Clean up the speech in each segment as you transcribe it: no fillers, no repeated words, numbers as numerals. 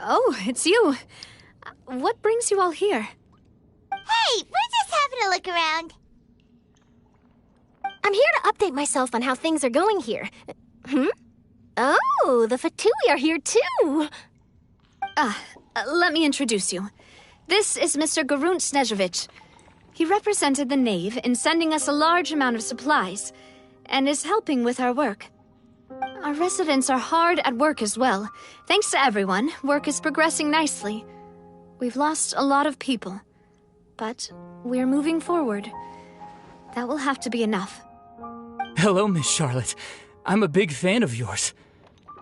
Oh, it's you. What brings you all here? Hey, we're just having a look around. I'm here to update myself on how things are going here. Oh, the Fatui are here too! Let me introduce you. This is Mr. Garunt Snežević. He represented the Knave in sending us a large amount of supplies, and is helping with our work. Our residents are hard at work as well. Thanks to everyone, work is progressing nicely. We've lost a lot of people, but we're moving forward. That will have to be enough. Hello, Miss Charlotte. I'm a big fan of yours.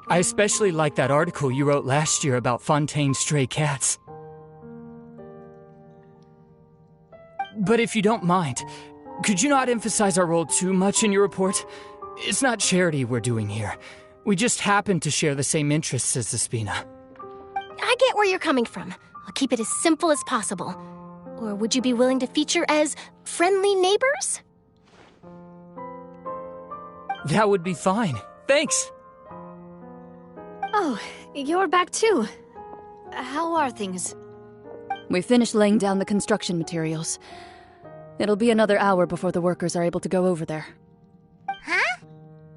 I especially like that article you wrote last year about Fontaine's stray cats. But if you don't mind, could you not emphasize our role too much in your report? It's not charity we're doing here. We just happen to share the same interests as the Spina. I get where you're coming from. I'll keep it as simple as possible. Or would you be willing to feature as friendly neighbors? That would be fine. Thanks. Oh, you're back too. How are things? We finished laying down the construction materials. It'll be another hour before the workers are able to go over there. Huh?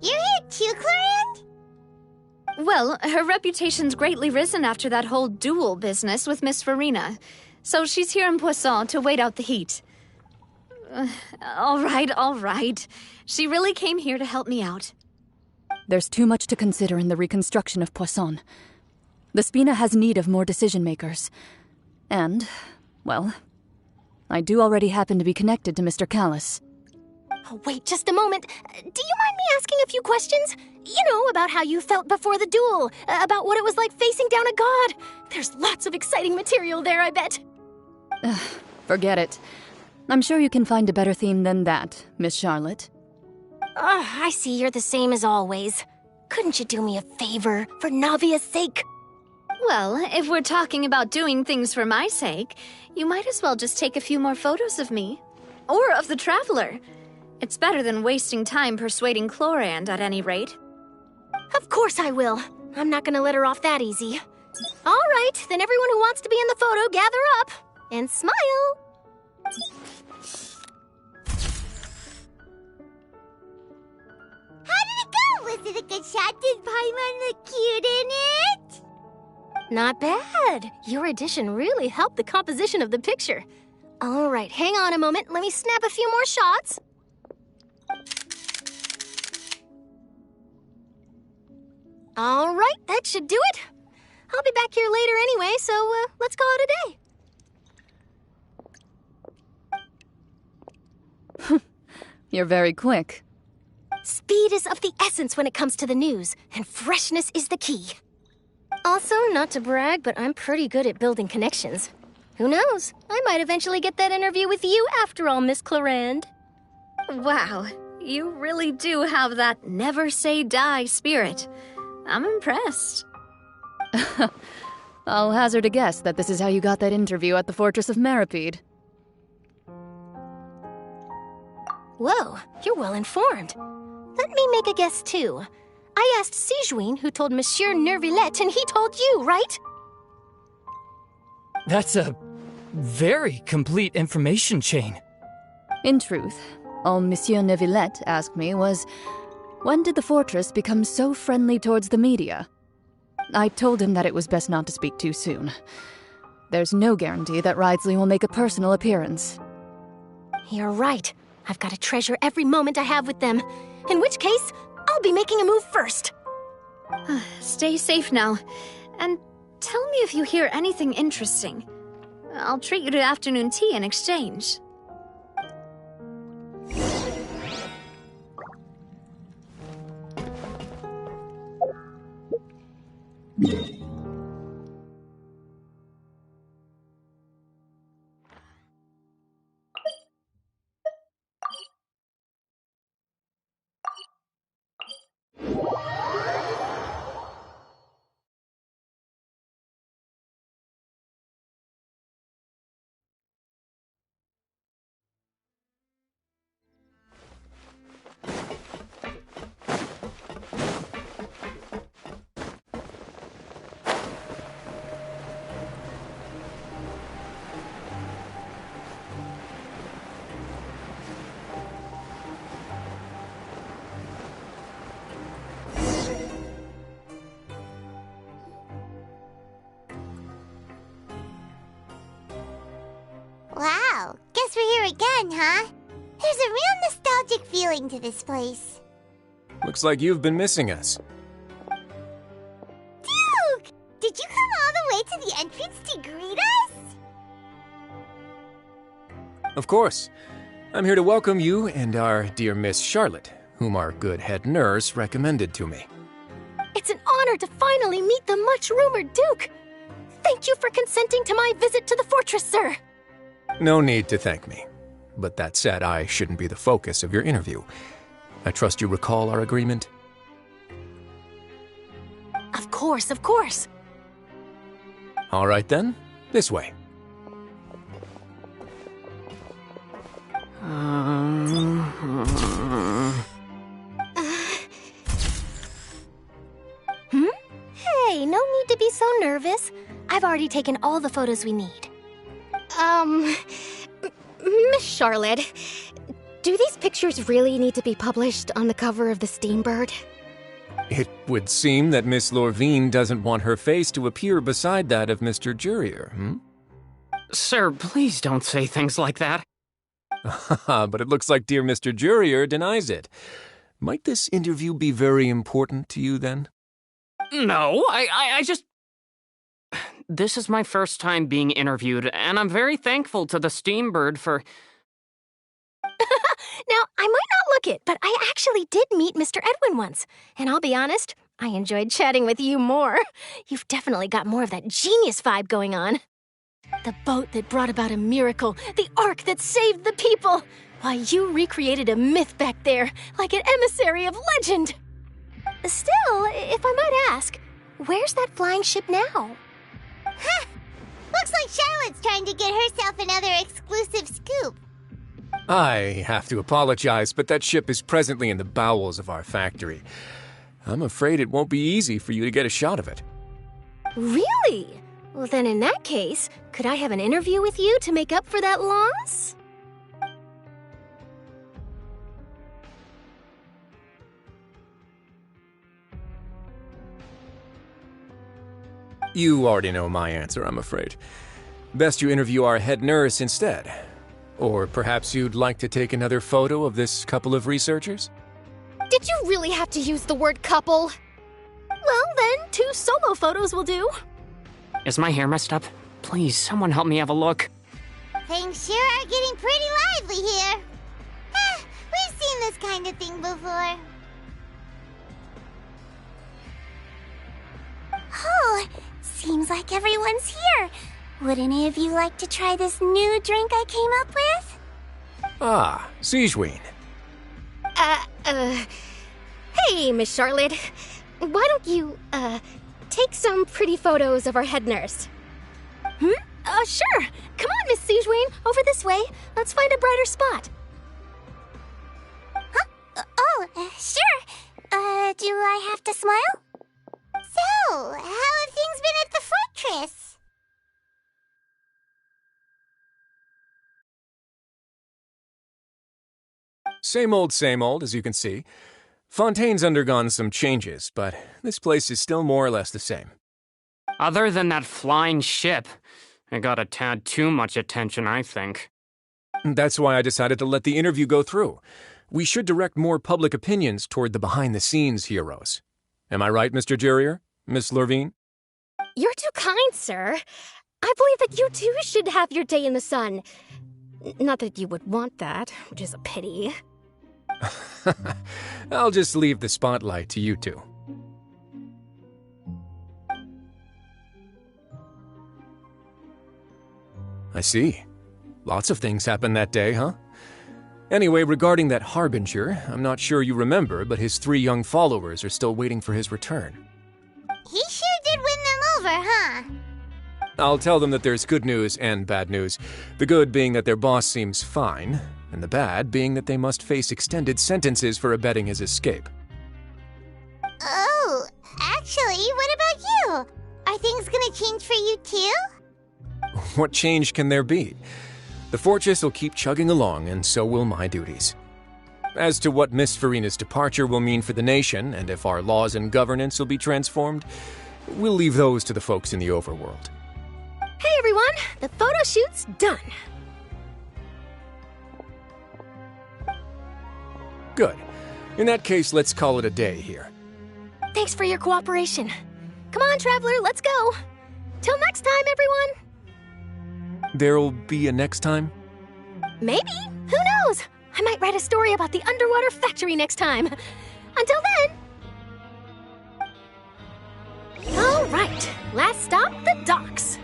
You're here too, Clorinde? Well, her reputation's greatly risen after that whole duel business with Miss Farina. So she's here in Poisson to wait out the heat. All right. She really came here to help me out. There's too much to consider in the reconstruction of Poisson. The Spina has need of more decision-makers. And, well, I do already happen to be connected to Mr. Callis. Oh, wait just a moment. Do you mind me asking a few questions? You know, about how you felt before the duel, about what it was like facing down a god. There's lots of exciting material there, I bet. Forget it. I'm sure you can find a better theme than that, Miss Charlotte. I see you're the same as always. Couldn't you do me a favor, for Navia's sake? Well, if we're talking about doing things for my sake, you might as well just take a few more photos of me. Or of the Traveler. It's better than wasting time persuading Clorinde, at any rate. Of course I will. I'm not gonna let her off that easy. All right, then everyone who wants to be in the photo, gather up. And smile. How did it go? Was it a good shot? Did Paimon look cute in it? Not bad. Your addition really helped the composition of the picture. All right, hang on a moment. Let me snap a few more shots. All right, that should do it. I'll be back here later anyway, so let's call it a day. You're very quick. Speed is of the essence when it comes to the news, and freshness is the key. Also, not to brag, but I'm pretty good at building connections. Who knows? I might eventually get that interview with you after all, Miss Clorinde. Wow, you really do have that never say die spirit. I'm impressed. I'll hazard a guess that this is how you got that interview at the Fortress of Meripede. Whoa, you're well informed. Let me make a guess too. I asked Sijuin, who told Monsieur Nervillet, and he told you, right? That's a very complete information chain. In truth, all Monsieur Nervillet asked me was, when did the fortress become so friendly towards the media? I told him that it was best not to speak too soon. There's no guarantee that Ridsley will make a personal appearance. You're right. I've got to treasure every moment I have with them. In which case, I'll be making a move first. Stay safe now. And tell me if you hear anything interesting. I'll treat you to afternoon tea in exchange. here again, huh? There's a real nostalgic feeling to this place. Looks like you've been missing us. Duke! Did you come all the way to the entrance to greet us? Of course. I'm here to welcome you and our dear Miss Charlotte, whom our good head nurse recommended to me. It's an honor to finally meet the much-rumored Duke. Thank you for consenting to my visit to the fortress, sir. No need to thank me. But that said, I shouldn't be the focus of your interview. I trust you recall our agreement? Of course, of course. All right then, this way. Hey, no need to be so nervous. I've already taken all the photos we need. Miss Charlotte, do these pictures really need to be published on the cover of the Steambird? It would seem that Miss Lorvine doesn't want her face to appear beside that of Mr. Jurier, Sir, please don't say things like that. But it looks like dear Mr. Jurier denies it. Might this interview be very important to you, then? No, I just... This is my first time being interviewed, and I'm very thankful to the Steambird for... Now, I might not look it, but I actually did meet Mr. Edwin once. And I'll be honest, I enjoyed chatting with you more. You've definitely got more of that genius vibe going on. The boat that brought about a miracle, the ark that saved the people. Why, you recreated a myth back there, like an emissary of legend. Still, if I might ask, where's that flying ship now? Huh. Looks like Charlotte's trying to get herself another exclusive scoop. I have to apologize, but that ship is presently in the bowels of our factory. I'm afraid it won't be easy for you to get a shot of it. Really? Well, then in that case, could I have an interview with you to make up for that loss? You already know my answer, I'm afraid. Best you interview our head nurse instead. Or perhaps you'd like to take another photo of this couple of researchers? Did you really have to use the word couple? Well, then, 2 solo photos will do. Is my hair messed up? Please, someone help me have a look. Things sure are getting pretty lively here. We've seen this kind of thing before. Oh, seems like everyone's here. Would any of you like to try this new drink I came up with? Ah, Sigewine. Hey, Miss Charlotte. Why don't you, take some pretty photos of our head nurse? Sure. Come on, Miss Sigewine, over this way. Let's find a brighter spot. Huh? Sure. Do I have to smile? So, how have things been at the fortress? Same old, as you can see. Fontaine's undergone some changes, but this place is still more or less the same. Other than that flying ship, it got a tad too much attention, I think. That's why I decided to let the interview go through. We should direct more public opinions toward the behind-the-scenes heroes. Am I right, Mr. Jurier? Miss Lorvine? You're too kind, sir. I believe that you too should have your day in the sun. Not that you would want that, which is a pity. I'll just leave the spotlight to you two. I see. Lots of things happened that day, huh? Anyway, regarding that Harbinger, I'm not sure you remember, but his 3 young followers are still waiting for his return. He sure did win them over, huh? I'll tell them that there's good news and bad news. The good being that their boss seems fine, and the bad being that they must face extended sentences for abetting his escape. Oh, actually, what about you? Are things gonna change for you too? What change can there be? The fortress will keep chugging along, and so will my duties. As to what Miss Farina's departure will mean for the nation, and if our laws and governance will be transformed, we'll leave those to the folks in the overworld. Hey everyone, the photo shoot's done. Good. In that case, let's call it a day here. Thanks for your cooperation. Come on, Traveler, let's go. Till next time, everyone. There'll be a next time? Maybe. Who knows? I might write a story about the underwater factory next time. Until then. All right. Last stop, the docks.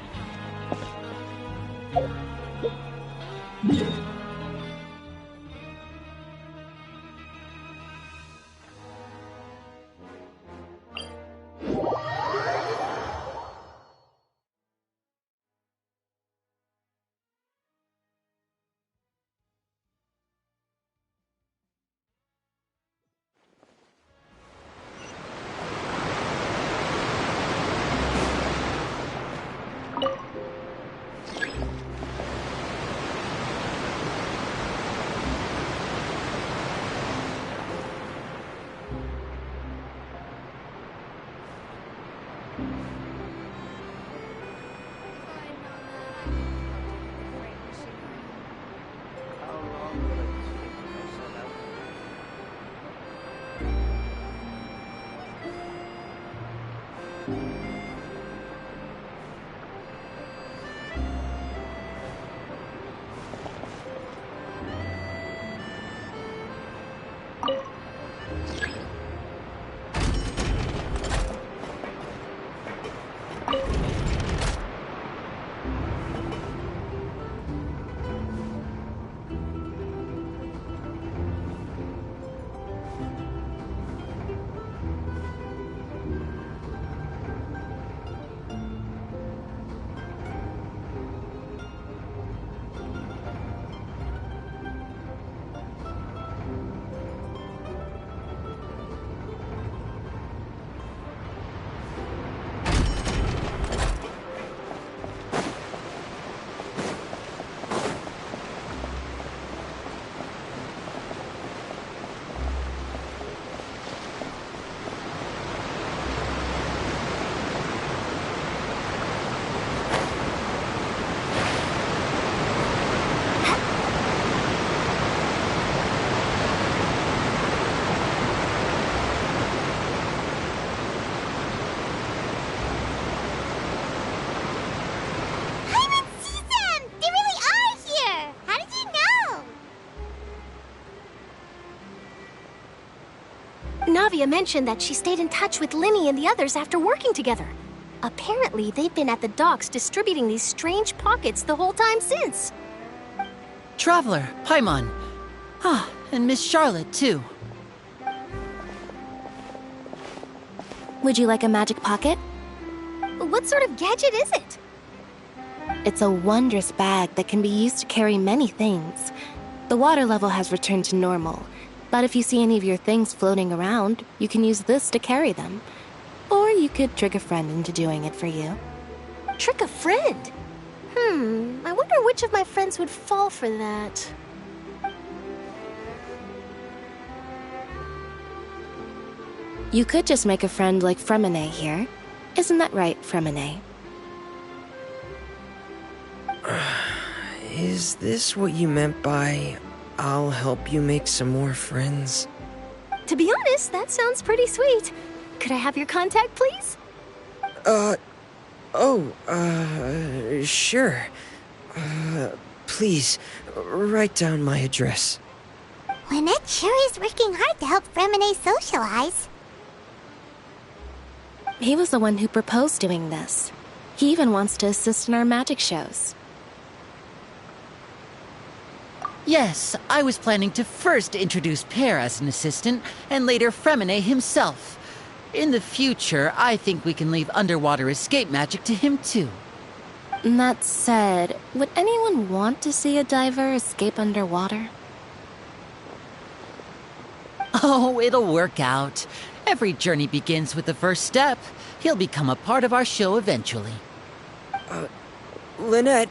Navia mentioned that she stayed in touch with Linny and the others after working together. Apparently, they've been at the docks distributing these strange pockets the whole time since. Traveler, Paimon. Ah, and Miss Charlotte, too. Would you like a magic pocket? What sort of gadget is it? It's a wondrous bag that can be used to carry many things. The water level has returned to normal, but if you see any of your things floating around, you can use this to carry them. Or you could trick a friend into doing it for you. Trick a friend? I wonder which of my friends would fall for that. You could just make a friend like Fremine here. Isn't that right, Fremine? Is this what you meant by, I'll help you make some more friends? To be honest, that sounds pretty sweet. Could I have your contact, please? Sure. Please, write down my address. Lynette sure is working hard to help Fremine socialize. He was the one who proposed doing this. He even wants to assist in our magic shows. Yes, I was planning to first introduce Pear as an assistant, and later Fremine himself. In the future, I think we can leave underwater escape magic to him too. That said, would anyone want to see a diver escape underwater? Oh, it'll work out. Every journey begins with the first step. He'll become a part of our show eventually. Lynette,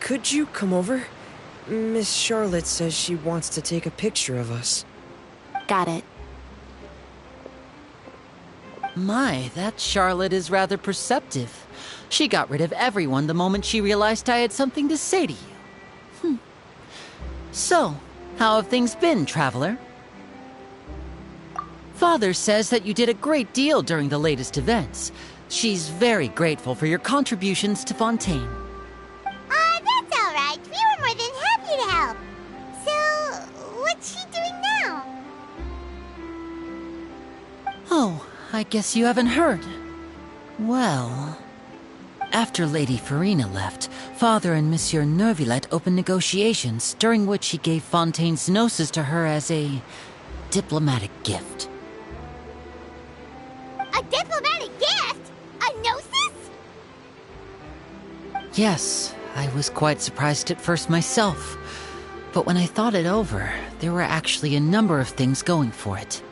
could you come over? Miss Charlotte says she wants to take a picture of us. Got it. My, that Charlotte is rather perceptive. She got rid of everyone the moment she realized I had something to say to you. So, how have things been, Traveler? Father says that you did a great deal during the latest events. She's very grateful for your contributions to Fontaine. That's all right. We were more than happy to help. So, what's she doing now? Oh, I guess you haven't heard. Well, after Lady Farina left, Father and Monsieur Neuvillette opened negotiations, during which he gave Fontaine's gnosis to her as a diplomatic gift. A diplomatic gift? A gnosis? Yes, I was quite surprised at first myself. But when I thought it over, there were actually a number of things going for it.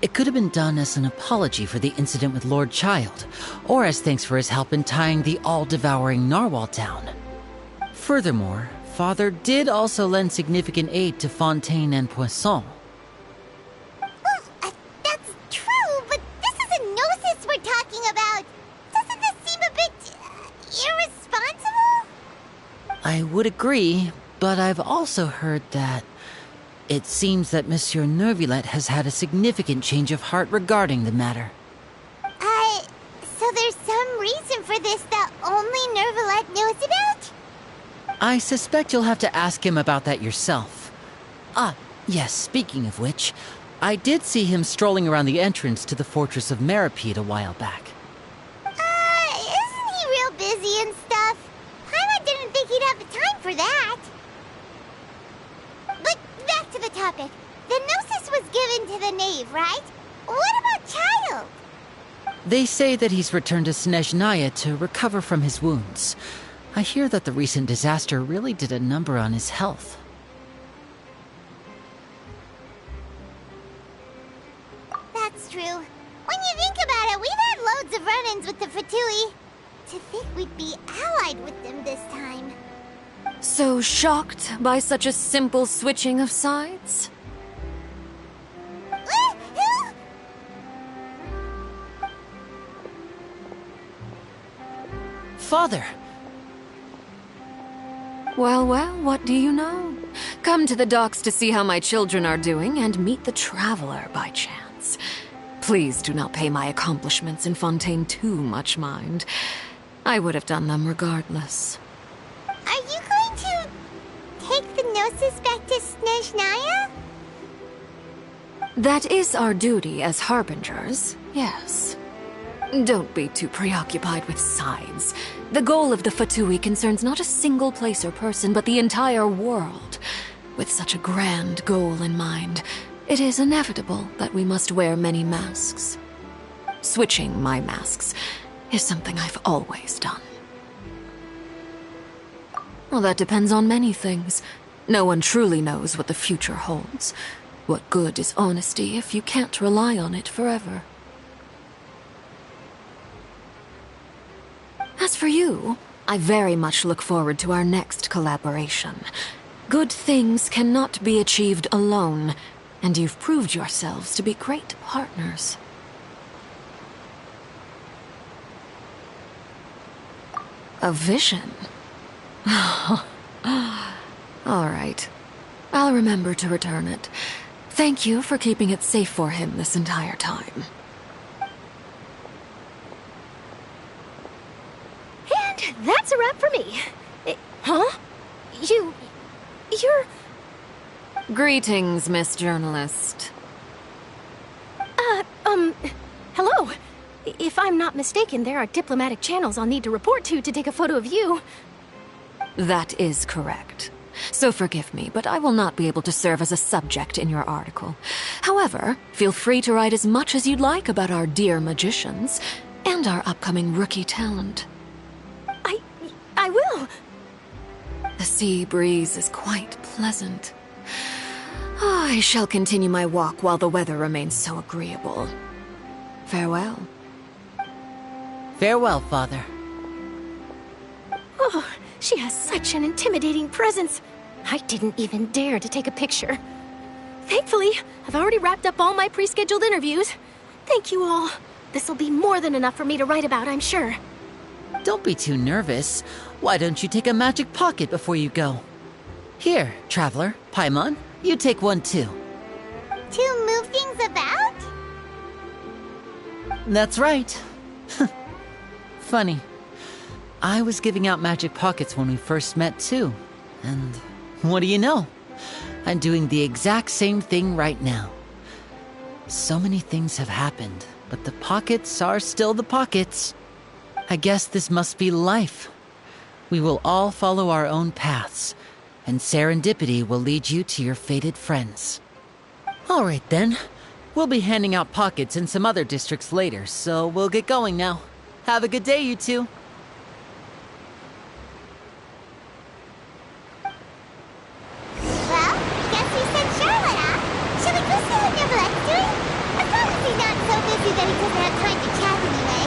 It could have been done as an apology for the incident with Lord Child, or as thanks for his help in tying the all-devouring narwhal down. Furthermore, Father did also lend significant aid to Fontaine and Poisson. Well, that's true, but this is a gnosis we're talking about. Doesn't this seem a bit irresponsible? I would agree, but I've also heard that it seems that Monsieur Neuvillette has had a significant change of heart regarding the matter. So there's some reason for this that only Neuvillette knows about? I suspect you'll have to ask him about that yourself. Ah, yes, speaking of which, I did see him strolling around the entrance to the Fortress of Meripede a while back. Isn't he real busy and stuff? Paimon didn't think he'd have the time for that. But back to the topic. The gnosis was given to the knave, right? What about Child? They say that he's returned to Snezhnaya to recover from his wounds. I hear that the recent disaster really did a number on his health. That's true. When you think about it, we've had loads of run-ins with the Fatui. To think we'd be allied with them this time. So shocked by such a simple switching of sides? Father! Well, what do you know? Come to the docks to see how my children are doing and meet the Traveler by chance. Please do not pay my accomplishments in Fontaine too much mind. I would have done them regardless. Are you going to take the gnosis back to Snezhnaya? That is our duty as harbingers, yes. Don't be too preoccupied with sides. The goal of the Fatui concerns not a single place or person, but the entire world. With such a grand goal in mind, it is inevitable that we must wear many masks. Switching my masks is something I've always done. Well, that depends on many things. No one truly knows what the future holds. What good is honesty if you can't rely on it forever? As for you, I very much look forward to our next collaboration. Good things cannot be achieved alone, and you've proved yourselves to be great partners. A vision? All right. I'll remember to return it. Thank you for keeping it safe for him this entire time. And that's a wrap for me. Huh? You're... Greetings, Miss Journalist. Hello. If I'm not mistaken, there are diplomatic channels I'll need to report to take a photo of you. That is correct. So forgive me, but I will not be able to serve as a subject in your article. However, feel free to write as much as you'd like about our dear magicians and our upcoming rookie talent. I will. The sea breeze is quite pleasant. I shall continue my walk while the weather remains so agreeable. Farewell. Farewell, Father. Oh, she has such an intimidating presence. I didn't even dare to take a picture. Thankfully, I've already wrapped up all my pre-scheduled interviews. Thank you all. This'll be more than enough for me to write about, I'm sure. Don't be too nervous. Why don't you take a magic pocket before you go? Here, Traveler, Paimon, you take one too. To move things about? That's right. Funny. I was giving out magic pockets when we first met, too. And what do you know? I'm doing the exact same thing right now. So many things have happened, but the pockets are still the pockets. I guess this must be life. We will all follow our own paths, and serendipity will lead you to your fated friends. All right, then. We'll be handing out pockets in some other districts later, so we'll get going now. Have a good day, you two. Well, guess we sent Charlotte, huh? Shall we go see what Nicolette's doing? As long as he's not so busy that he doesn't have time to chat anyway.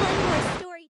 One more story.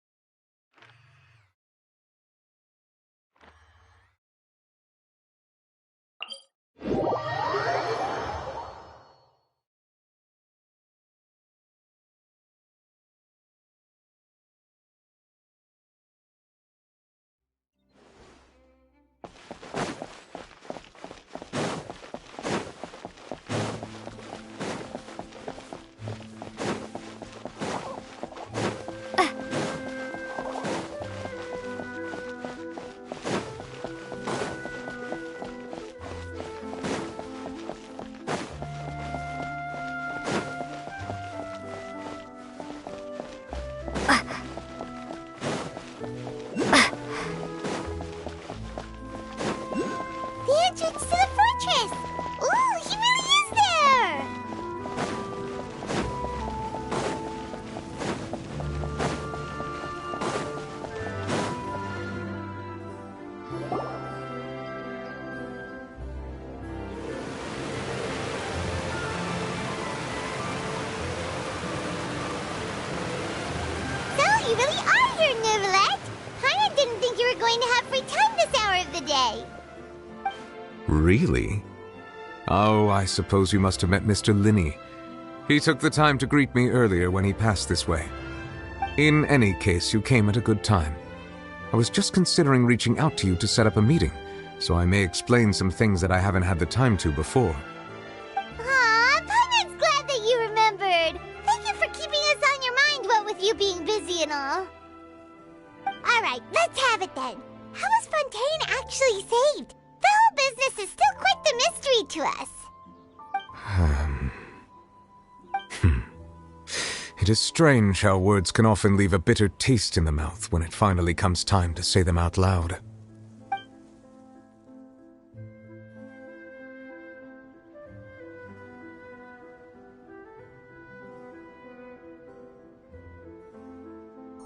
Entrance to the fortress! Ooh, he really is there! So, you really are here, Nicolette! I didn't think you were going to have free time this hour of the day. Really? Oh, I suppose you must have met Mr. Linney. He took the time to greet me earlier when he passed this way. In any case, you came at a good time. I was just considering reaching out to you to set up a meeting, so I may explain some things that I haven't had the time to before. Aw, Pirate's glad that you remembered. Thank you for keeping us on your mind, what with you being busy and all. Alright, let's have it then. How was Fontaine actually saved? The whole business is still quite the mystery to us. It is strange how words can often leave a bitter taste in the mouth when it finally comes time to say them out loud.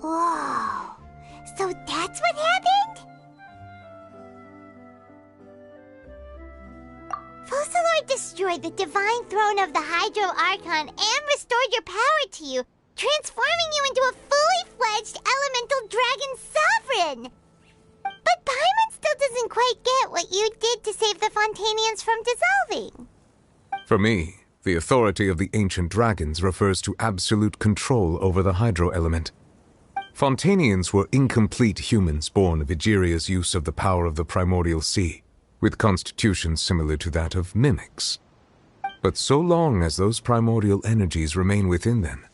Whoa. So that's what happened? Focalor destroyed the divine throne of the Hydro Archon and restored your power to you, transforming you into a fully fledged elemental dragon sovereign. But Paimon still doesn't quite get what you did to save the Fontanians from dissolving. For me, the authority of the ancient dragons refers to absolute control over the hydro element. Fontanians were incomplete humans born of Egeria's use of the power of the primordial sea, with constitutions similar to that of mimics. But so long as those primordial energies remain within them,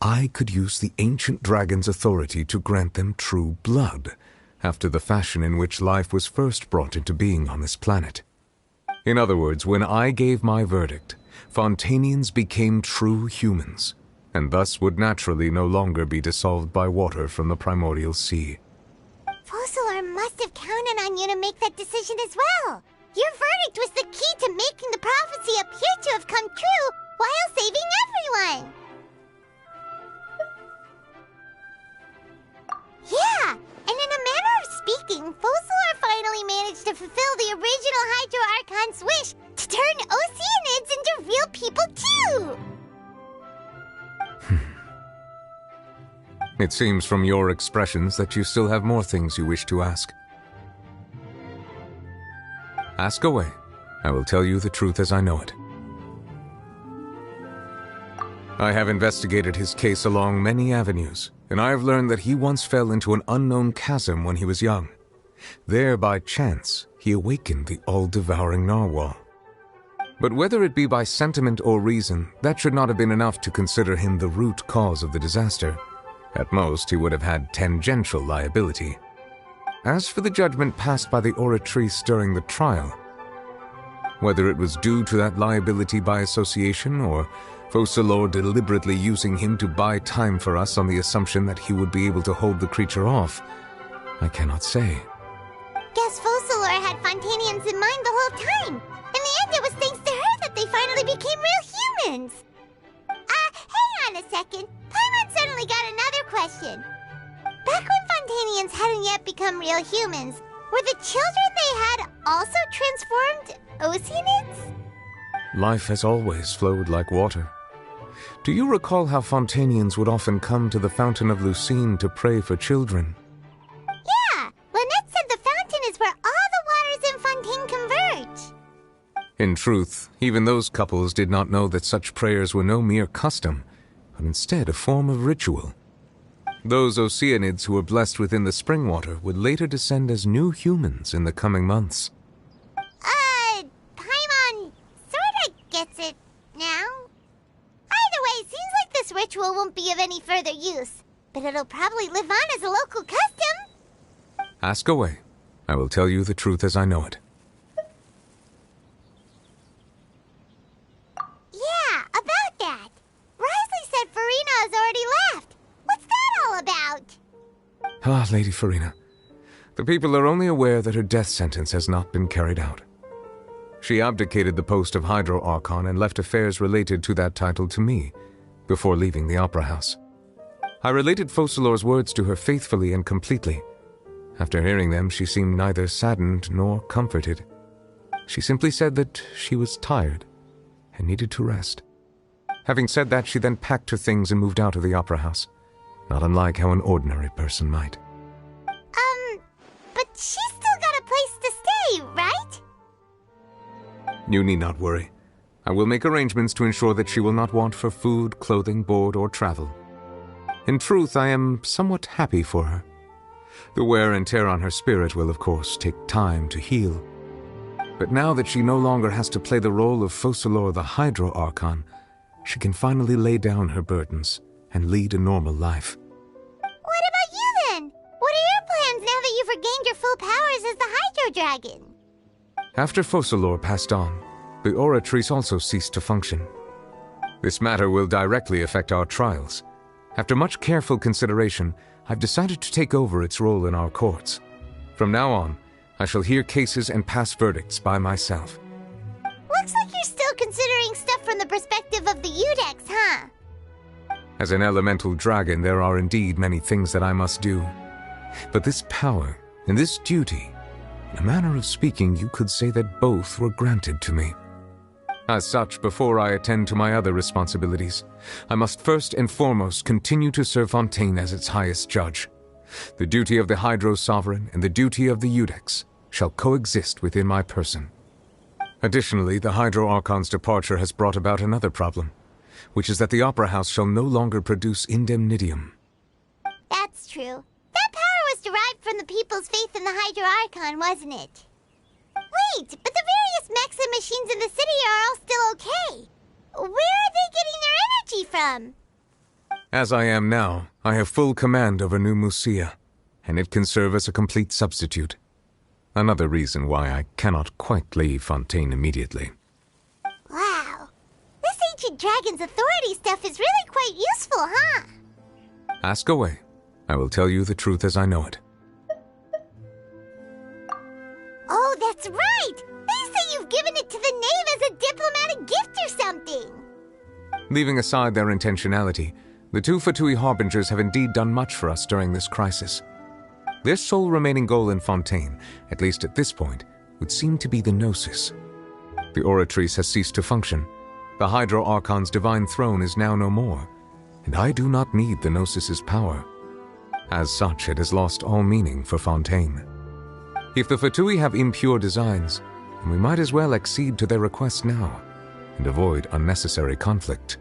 I could use the ancient dragon's authority to grant them true blood, after the fashion in which life was first brought into being on this planet. In other words, when I gave my verdict, Fontanians became true humans, and thus would naturally no longer be dissolved by water from the primordial sea. Focalor must have counted on you to make that decision as well. Your verdict was the key to making the prophecy appear to have come true while saving everyone. Yeah, and in a manner of speaking, Focalor finally managed to fulfill the original Hydro Archon's wish to turn Oceanids into real people too! It seems from your expressions that you still have more things you wish to ask. Ask away. I will tell you the truth as I know it. I have investigated his case along many avenues, and I have learned that he once fell into an unknown chasm when he was young. There, by chance, he awakened the all-devouring narwhal. But whether it be by sentiment or reason, that should not have been enough to consider him the root cause of the disaster. At most, he would have had tangential liability. As for the judgment passed by the Oratrice during the trial, whether it was due to that liability by association or Focalors deliberately using him to buy time for us on the assumption that he would be able to hold the creature off, I cannot say. Guess Focalors had Fontanians in mind the whole time. In the end, it was thanks to her that they finally became real humans. Hang on a second. Paimon suddenly got another question. Back when Fontanians hadn't yet become real humans, were the children they had also transformed Oceanids? Life has always flowed like water. Do you recall how Fontanians would often come to the Fountain of Lucine to pray for children? Yeah! Lynette said the fountain is where all the waters in Fontaine converge. In truth, even those couples did not know that such prayers were no mere custom, but instead a form of ritual. Those Oceanids who were blessed within the spring water would later descend as new humans in the coming months. Paimon sorta gets it now. Either way, seems like this ritual won't be of any further use, but it'll probably live on as a local custom. Ask away. I will tell you the truth as I know it. Yeah, about that. Risley said Farina has already left. What's that all about? Ah, Lady Farina. The people are only aware that her death sentence has not been carried out. She abdicated the post of Hydro Archon and left affairs related to that title to me, before leaving the Opera House. I related Focalors' words to her faithfully and completely. After hearing them, she seemed neither saddened nor comforted. She simply said that she was tired and needed to rest. Having said that, she then packed her things and moved out of the Opera House, not unlike how an ordinary person might. But she's still got a place to stay, right? You need not worry. I will make arrangements to ensure that she will not want for food, clothing, board, or travel. In truth, I am somewhat happy for her. The wear and tear on her spirit will, of course, take time to heal. But now that she no longer has to play the role of Focalors the Hydro Archon, she can finally lay down her burdens and lead a normal life. What about you then? What are your plans now that you've regained your full powers as the Hydro Dragon? After Focalors passed on, the Oratrice also ceased to function. This matter will directly affect our trials. After much careful consideration, I've decided to take over its role in our courts. From now on, I shall hear cases and pass verdicts by myself. Looks like you're still considering stuff from the perspective of the Udex, huh? As an elemental dragon, there are indeed many things that I must do. But this power and this duty, in a manner of speaking, you could say that both were granted to me. As such, before I attend to my other responsibilities, I must first and foremost continue to serve Fontaine as its highest judge. The duty of the Hydro Sovereign and the duty of the Udex shall coexist within my person. Additionally, the Hydro Archon's departure has brought about another problem, which is that the Opera House shall no longer produce indemnitium. That's true. That power was derived from the people's faith in the Hydro Archon, wasn't it? Wait, but the various mechs and machines in the city are all still okay. Where are they getting their energy from? As I am now, I have full command over New Musia, and it can serve as a complete substitute. Another reason why I cannot quite leave Fontaine immediately. Wow. This ancient dragon's authority stuff is really quite useful, huh? Ask away. I will tell you the truth as I know it. Oh, that's right! They say you've given it to the knave as a diplomatic gift or something! Leaving aside their intentionality, the two Fatui Harbingers have indeed done much for us during this crisis. Their sole remaining goal in Fontaine, at least at this point, would seem to be the Gnosis. The Oratrice has ceased to function. The Hydro Archon's divine throne is now no more, and I do not need the Gnosis's power. As such, it has lost all meaning for Fontaine. If the Fatui have impure designs, then we might as well accede to their request now, and avoid unnecessary conflict.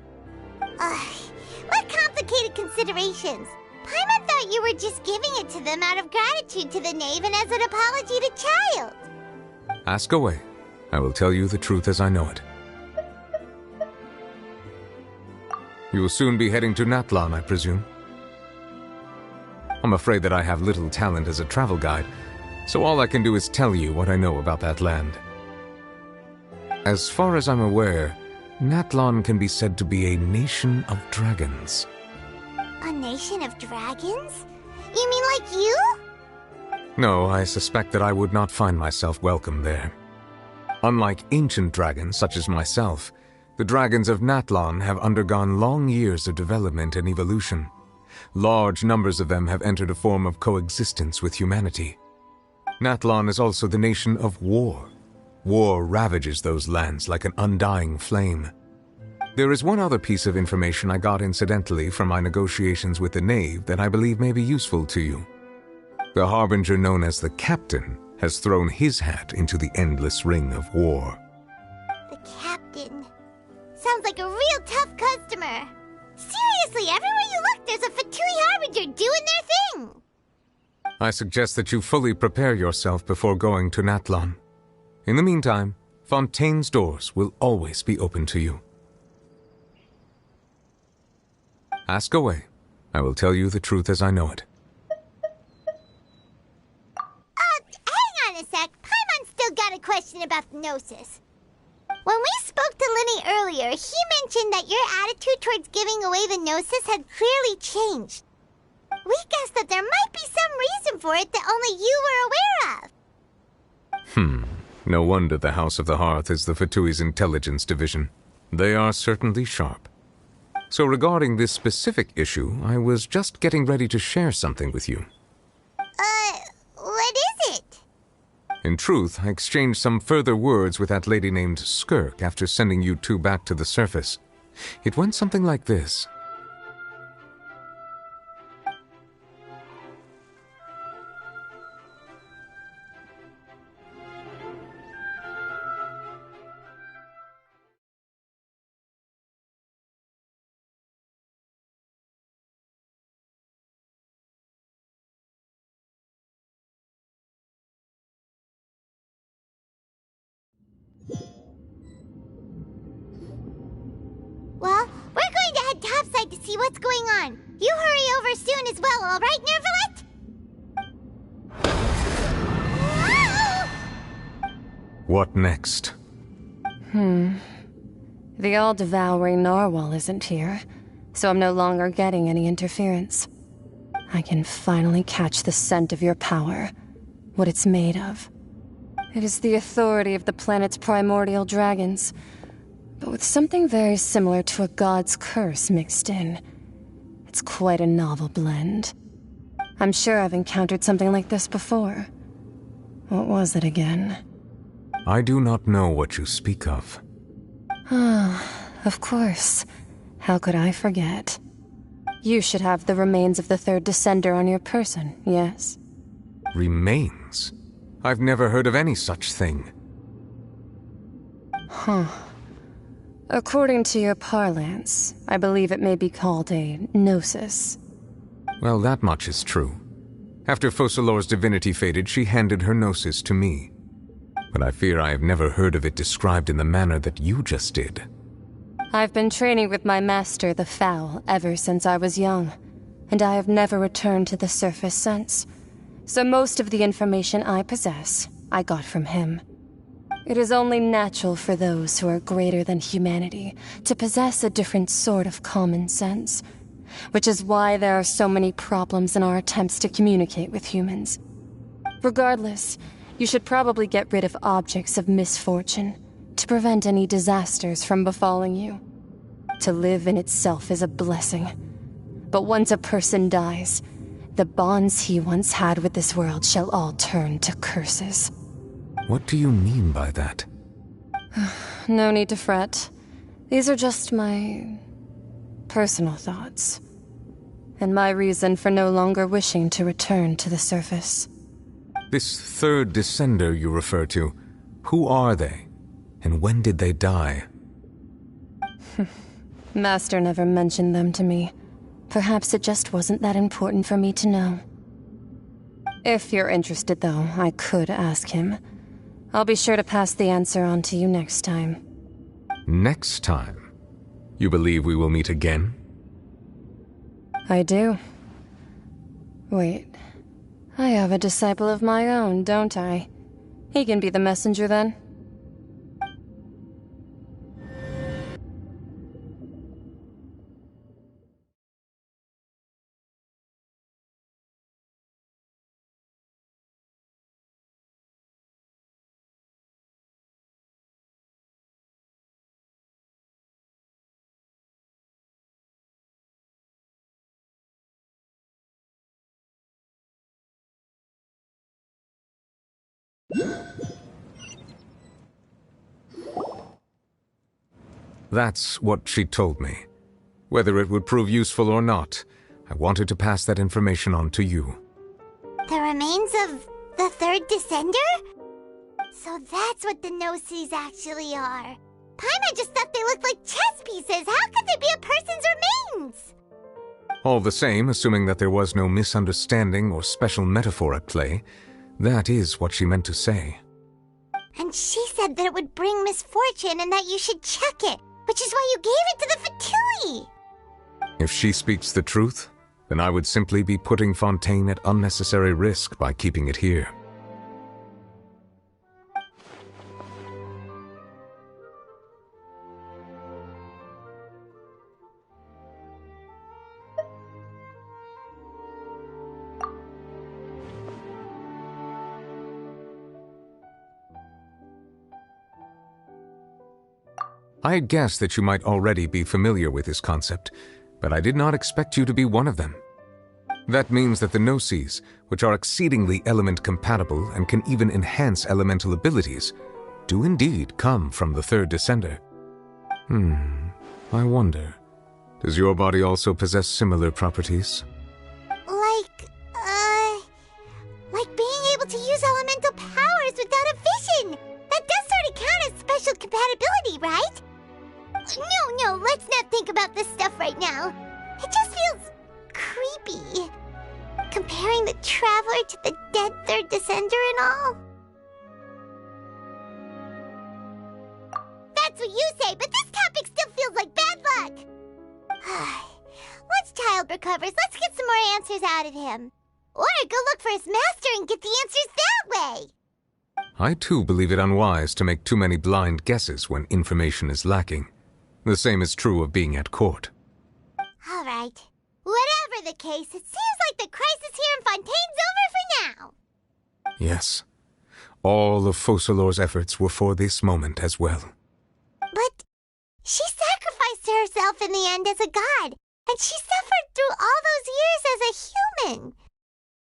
What complicated considerations! Paimon thought you were just giving it to them out of gratitude to the knave and as an apology to Child. Ask away. I will tell you the truth as I know it. You will soon be heading to Natlan, I presume? I'm afraid that I have little talent as a travel guide, so all I can do is tell you what I know about that land. As far as I'm aware, Natlan can be said to be a nation of dragons. A nation of dragons? You mean like you? No, I suspect that I would not find myself welcome there. Unlike ancient dragons such as myself, the dragons of Natlan have undergone long years of development and evolution. Large numbers of them have entered a form of coexistence with humanity. Natlan is also the nation of war. War ravages those lands like an undying flame. There is one other piece of information I got incidentally from my negotiations with the Knave that I believe may be useful to you. The Harbinger known as the Captain has thrown his hat into the endless ring of war. The Captain. Sounds like a real tough customer. Seriously, everywhere you look, there's a Fatui Harbinger doing their thing. I suggest that you fully prepare yourself before going to Natlan. In the meantime, Fontaine's doors will always be open to you. Ask away. I will tell you the truth as I know it. Hang on a sec. Paimon's still got a question about the Gnosis. When we spoke to Linny earlier, he mentioned that your attitude towards giving away the Gnosis had clearly changed. We guessed that there might be some reason for it that only you were aware of. No wonder the House of the Hearth is the Fatui's intelligence division. They are certainly sharp. So regarding this specific issue, I was just getting ready to share something with you. What is it? In truth, I exchanged some further words with that lady named Skirk after sending you two back to the surface. It went something like this. Well, we're going to head topside to see what's going on. You hurry over soon as well, all right, Nervalet? What next? The all-devouring narwhal isn't here, so I'm no longer getting any interference. I can finally catch the scent of your power, what it's made of. It is the authority of the planet's primordial dragons, but with something very similar to a god's curse mixed in. It's quite a novel blend. I'm sure I've encountered something like this before. What was it again? I do not know what you speak of. Of course. How could I forget? You should have the remains of the third descender on your person, yes? Remains? I've never heard of any such thing. According to your parlance, I believe it may be called a gnosis. Well, that much is true. After Focalor's divinity faded, she handed her gnosis to me. But I fear I have never heard of it described in the manner that you just did. I've been training with my master, the Foul, ever since I was young, and I have never returned to the surface since. So most of the information I possess, I got from him. It is only natural for those who are greater than humanity to possess a different sort of common sense, which is why there are so many problems in our attempts to communicate with humans. Regardless, you should probably get rid of objects of misfortune to prevent any disasters from befalling you. To live in itself is a blessing. But once a person dies, the bonds he once had with this world shall all turn to curses. What do you mean by that? No need to fret. These are just my personal thoughts, and my reason for no longer wishing to return to the surface. This third descender you refer to, who are they? And when did they die? Master never mentioned them to me. Perhaps it just wasn't that important for me to know. If you're interested, though, I could ask him. I'll be sure to pass the answer on to you next time. Next time? You believe we will meet again? I do. Wait. I have a disciple of my own, don't I? He can be the messenger then. That's what she told me. Whether it would prove useful or not, I wanted to pass that information on to you. The remains of the third descender? So that's what the no-sees actually are. Paimon just thought they looked like chess pieces. How could they be a person's remains? All the same, assuming that there was no misunderstanding or special metaphor at play, that is what she meant to say. And she said that it would bring misfortune and that you should check it, which is why you gave it to the Fatui! If she speaks the truth, then I would simply be putting Fontaine at unnecessary risk by keeping it here. I had guessed that you might already be familiar with this concept, but I did not expect you to be one of them. That means that the no-sees, which are exceedingly element-compatible and can even enhance elemental abilities, do indeed come from the third descender. I wonder, does your body also possess similar properties? Like being able to use elemental powers without a vision! That does sort of count as special compatibility, right? No, let's not think about this stuff right now. It just feels creepy. Comparing the Traveler to the dead third descender and all. That's what you say, but this topic still feels like bad luck. Once Child recovers, let's get some more answers out of him. Or go look for his master and get the answers that way. I too believe it unwise to make too many blind guesses when information is lacking. The same is true of being at court. All right. Whatever the case, it seems like the crisis here in Fontaine's over for now. Yes. All of Focalor's efforts were for this moment as well. But she sacrificed herself in the end as a god, and she suffered through all those years as a human.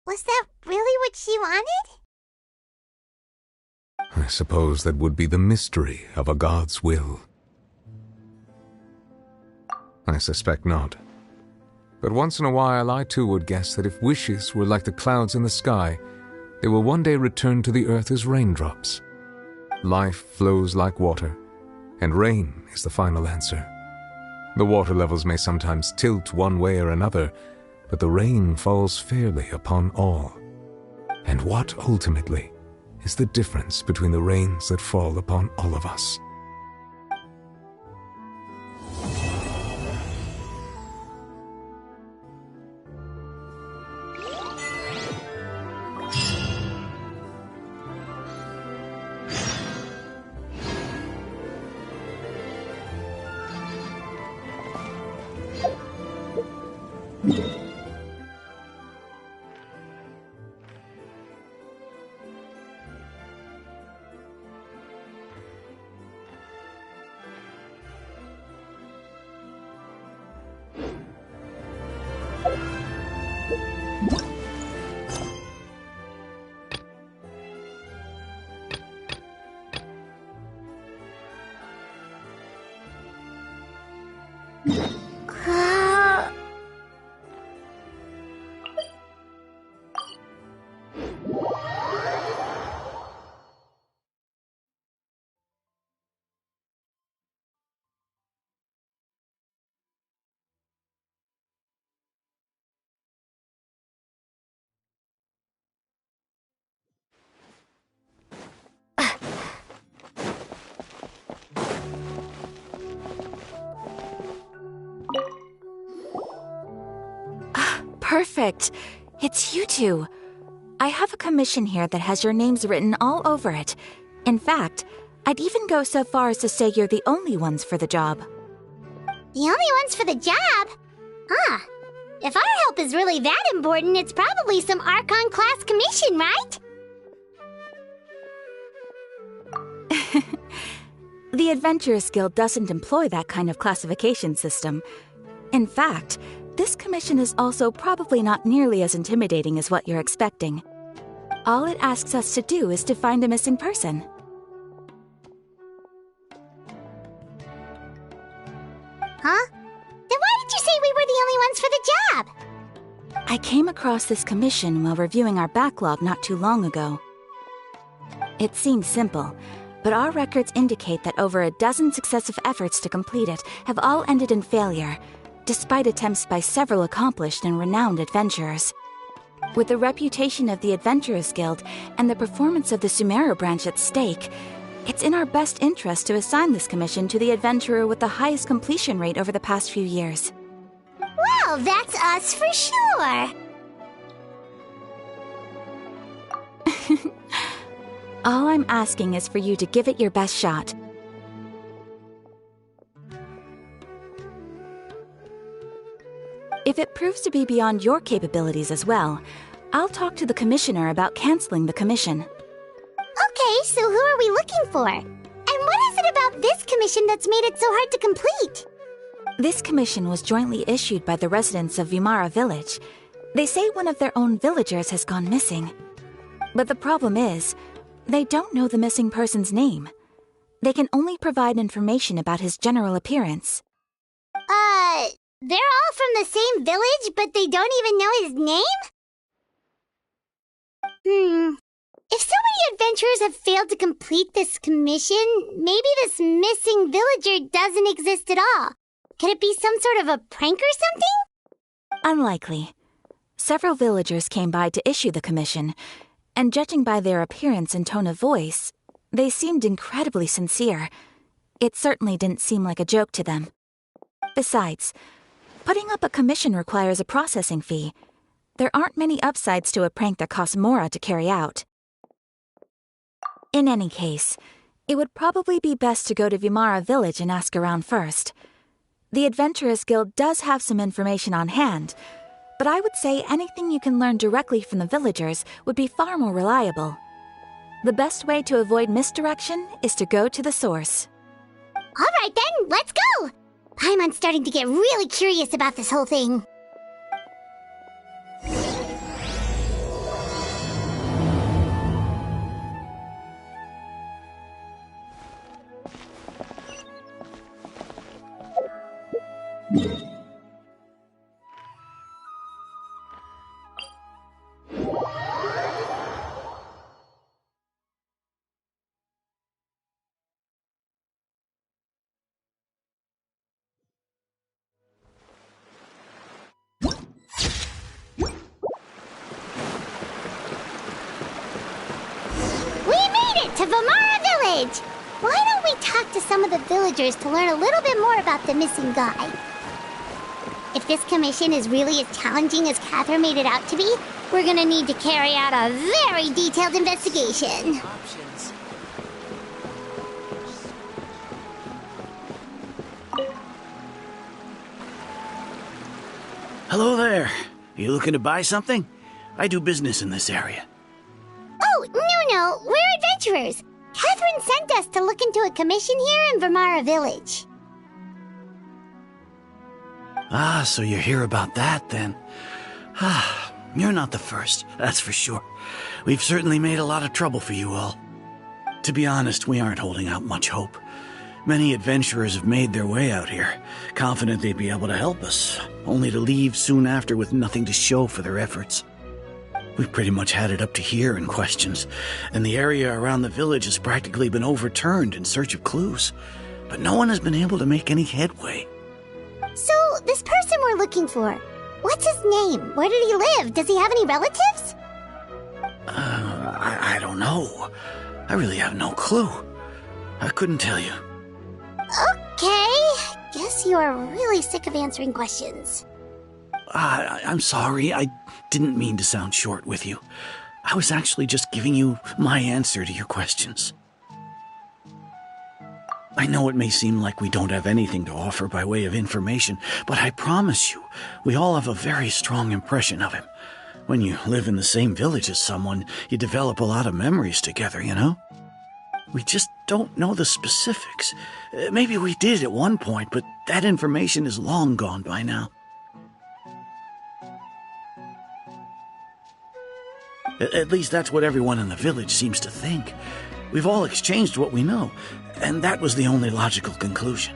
Was that really what she wanted? I suppose that would be the mystery of a god's will. I suspect not. But once in a while I too would guess that if wishes were like the clouds in the sky, they will one day return to the earth as raindrops. Life flows like water, and rain is the final answer. The water levels may sometimes tilt one way or another, but the rain falls fairly upon all. And what, ultimately, is the difference between the rains that fall upon all of us? Perfect. It's you two. I have a commission here that has your names written all over it. In fact, I'd even go so far as to say you're the only ones for the job. The only ones for the job? Huh. If our help is really that important, it's probably some Archon-class commission, right? The Adventurers Guild doesn't employ that kind of classification system. In fact, this commission is also probably not nearly as intimidating as what you're expecting. All it asks us to do is to find a missing person. Huh? Then why did you say we were the only ones for the job? I came across this commission while reviewing our backlog not too long ago. It seems simple, but our records indicate that over a dozen successive efforts to complete it have all ended in failure, despite attempts by several accomplished and renowned adventurers. With the reputation of the Adventurers Guild and the performance of the Sumeru branch at stake, it's in our best interest to assign this commission to the adventurer with the highest completion rate over the past few years. Well, that's us for sure. All I'm asking is for you to give it your best shot. If it proves to be beyond your capabilities as well, I'll talk to the commissioner about canceling the commission. Okay, so who are we looking for? And what is it about this commission that's made it so hard to complete? This commission was jointly issued by the residents of Vimara Village. They say one of their own villagers has gone missing. But the problem is, they don't know the missing person's name. They can only provide information about his general appearance. They're all from the same village, but they don't even know his name? If so many adventurers have failed to complete this commission, maybe this missing villager doesn't exist at all. Could it be some sort of a prank or something? Unlikely. Several villagers came by to issue the commission, and judging by their appearance and tone of voice, they seemed incredibly sincere. It certainly didn't seem like a joke to them. Besides, putting up a commission requires a processing fee. There aren't many upsides to a prank that costs Mora to carry out. In any case, it would probably be best to go to Vimara Village and ask around first. The Adventurers Guild does have some information on hand, but I would say anything you can learn directly from the villagers would be far more reliable. The best way to avoid misdirection is to go to the source. All right then, let's go! Paimon's starting to get really curious about this whole thing. To Vimara Village! Why don't we talk to some of the villagers to learn a little bit more about the missing guy? If this commission is really as challenging as Catherine made it out to be, we're gonna need to carry out a very detailed investigation. Hello there. You looking to buy something? I do business in this area. Oh, no, we're adventurers. Catherine sent us to look into a commission here in Vimara Village. Ah, so you're here about that, then. Ah, you're not the first, that's for sure. We've certainly made a lot of trouble for you all. To be honest, we aren't holding out much hope. Many adventurers have made their way out here, confident they'd be able to help us, only to leave soon after with nothing to show for their efforts. We've pretty much had it up to here in questions, and the area around the village has practically been overturned in search of clues. But no one has been able to make any headway. So, this person we're looking for, what's his name? Where did he live? Does he have any relatives? I don't know. I really have no clue. I couldn't tell you. Okay, guess you are really sick of answering questions. I'm sorry. I didn't mean to sound short with you. I was actually just giving you my answer to your questions. I know it may seem like we don't have anything to offer by way of information, but I promise you, we all have a very strong impression of him. When you live in the same village as someone, you develop a lot of memories together, you know? We just don't know the specifics. Maybe we did at one point, but that information is long gone by now. At least that's what everyone in the village seems to think. We've all exchanged what we know, and that was the only logical conclusion.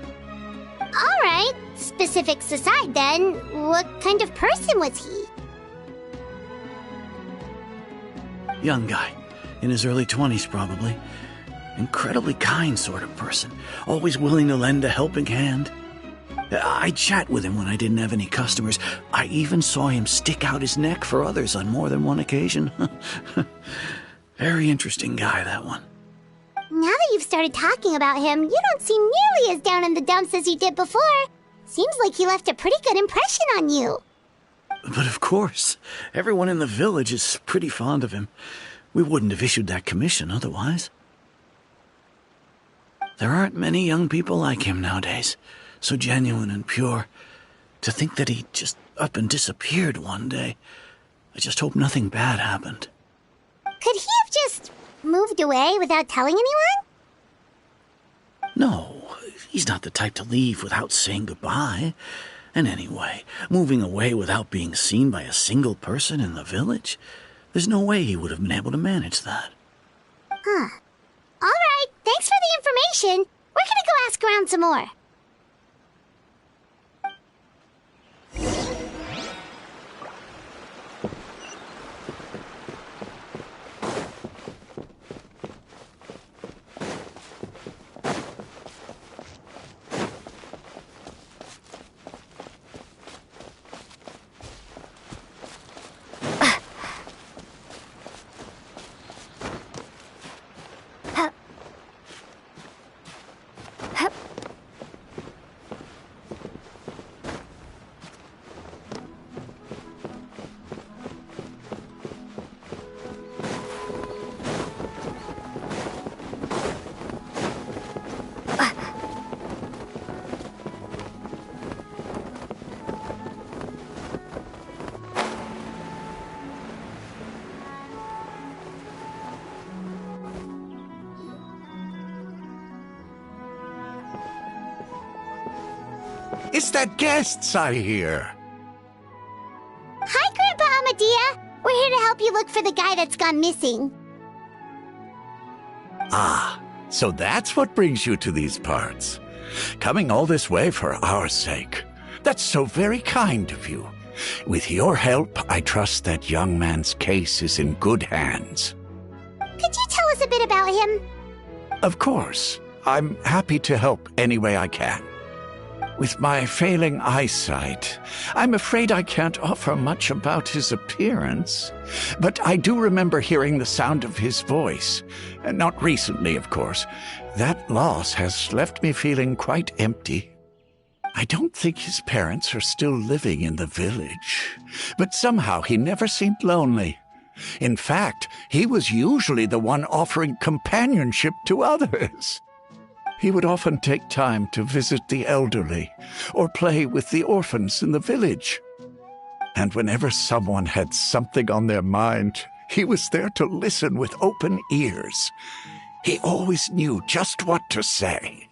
All right, specifics aside then, what kind of person was he? Young guy, in his early 20s probably. Incredibly kind sort of person, always willing to lend a helping hand. I'd chat with him when I didn't have any customers. I even saw him stick out his neck for others on more than one occasion. Very interesting guy, that one. Now that you've started talking about him, you don't seem nearly as down in the dumps as you did before. Seems like he left a pretty good impression on you. But of course, everyone in the village is pretty fond of him. We wouldn't have issued that commission otherwise. There aren't many young people like him nowadays, so genuine and pure. To think that he just up and disappeared one day. I just hope nothing bad happened. Could he have just moved away without telling anyone? No, he's not the type to leave without saying goodbye. And anyway, moving away without being seen by a single person in the village, there's no way he would have been able to manage that. Huh. All right, thanks for the information. We're gonna go ask around some more. It's the guests I hear. Hi, Grandpa Amadea. We're here to help you look for the guy that's gone missing. Ah, so that's what brings you to these parts. Coming all this way for our sake. That's so very kind of you. With your help, I trust that young man's case is in good hands. Could you tell us a bit about him? Of course. I'm happy to help any way I can. With my failing eyesight, I'm afraid I can't offer much about his appearance. But I do remember hearing the sound of his voice. Not recently, of course. That loss has left me feeling quite empty. I don't think his parents are still living in the village. But somehow he never seemed lonely. In fact, he was usually the one offering companionship to others. He would often take time to visit the elderly or play with the orphans in the village. And whenever someone had something on their mind, he was there to listen with open ears. He always knew just what to say.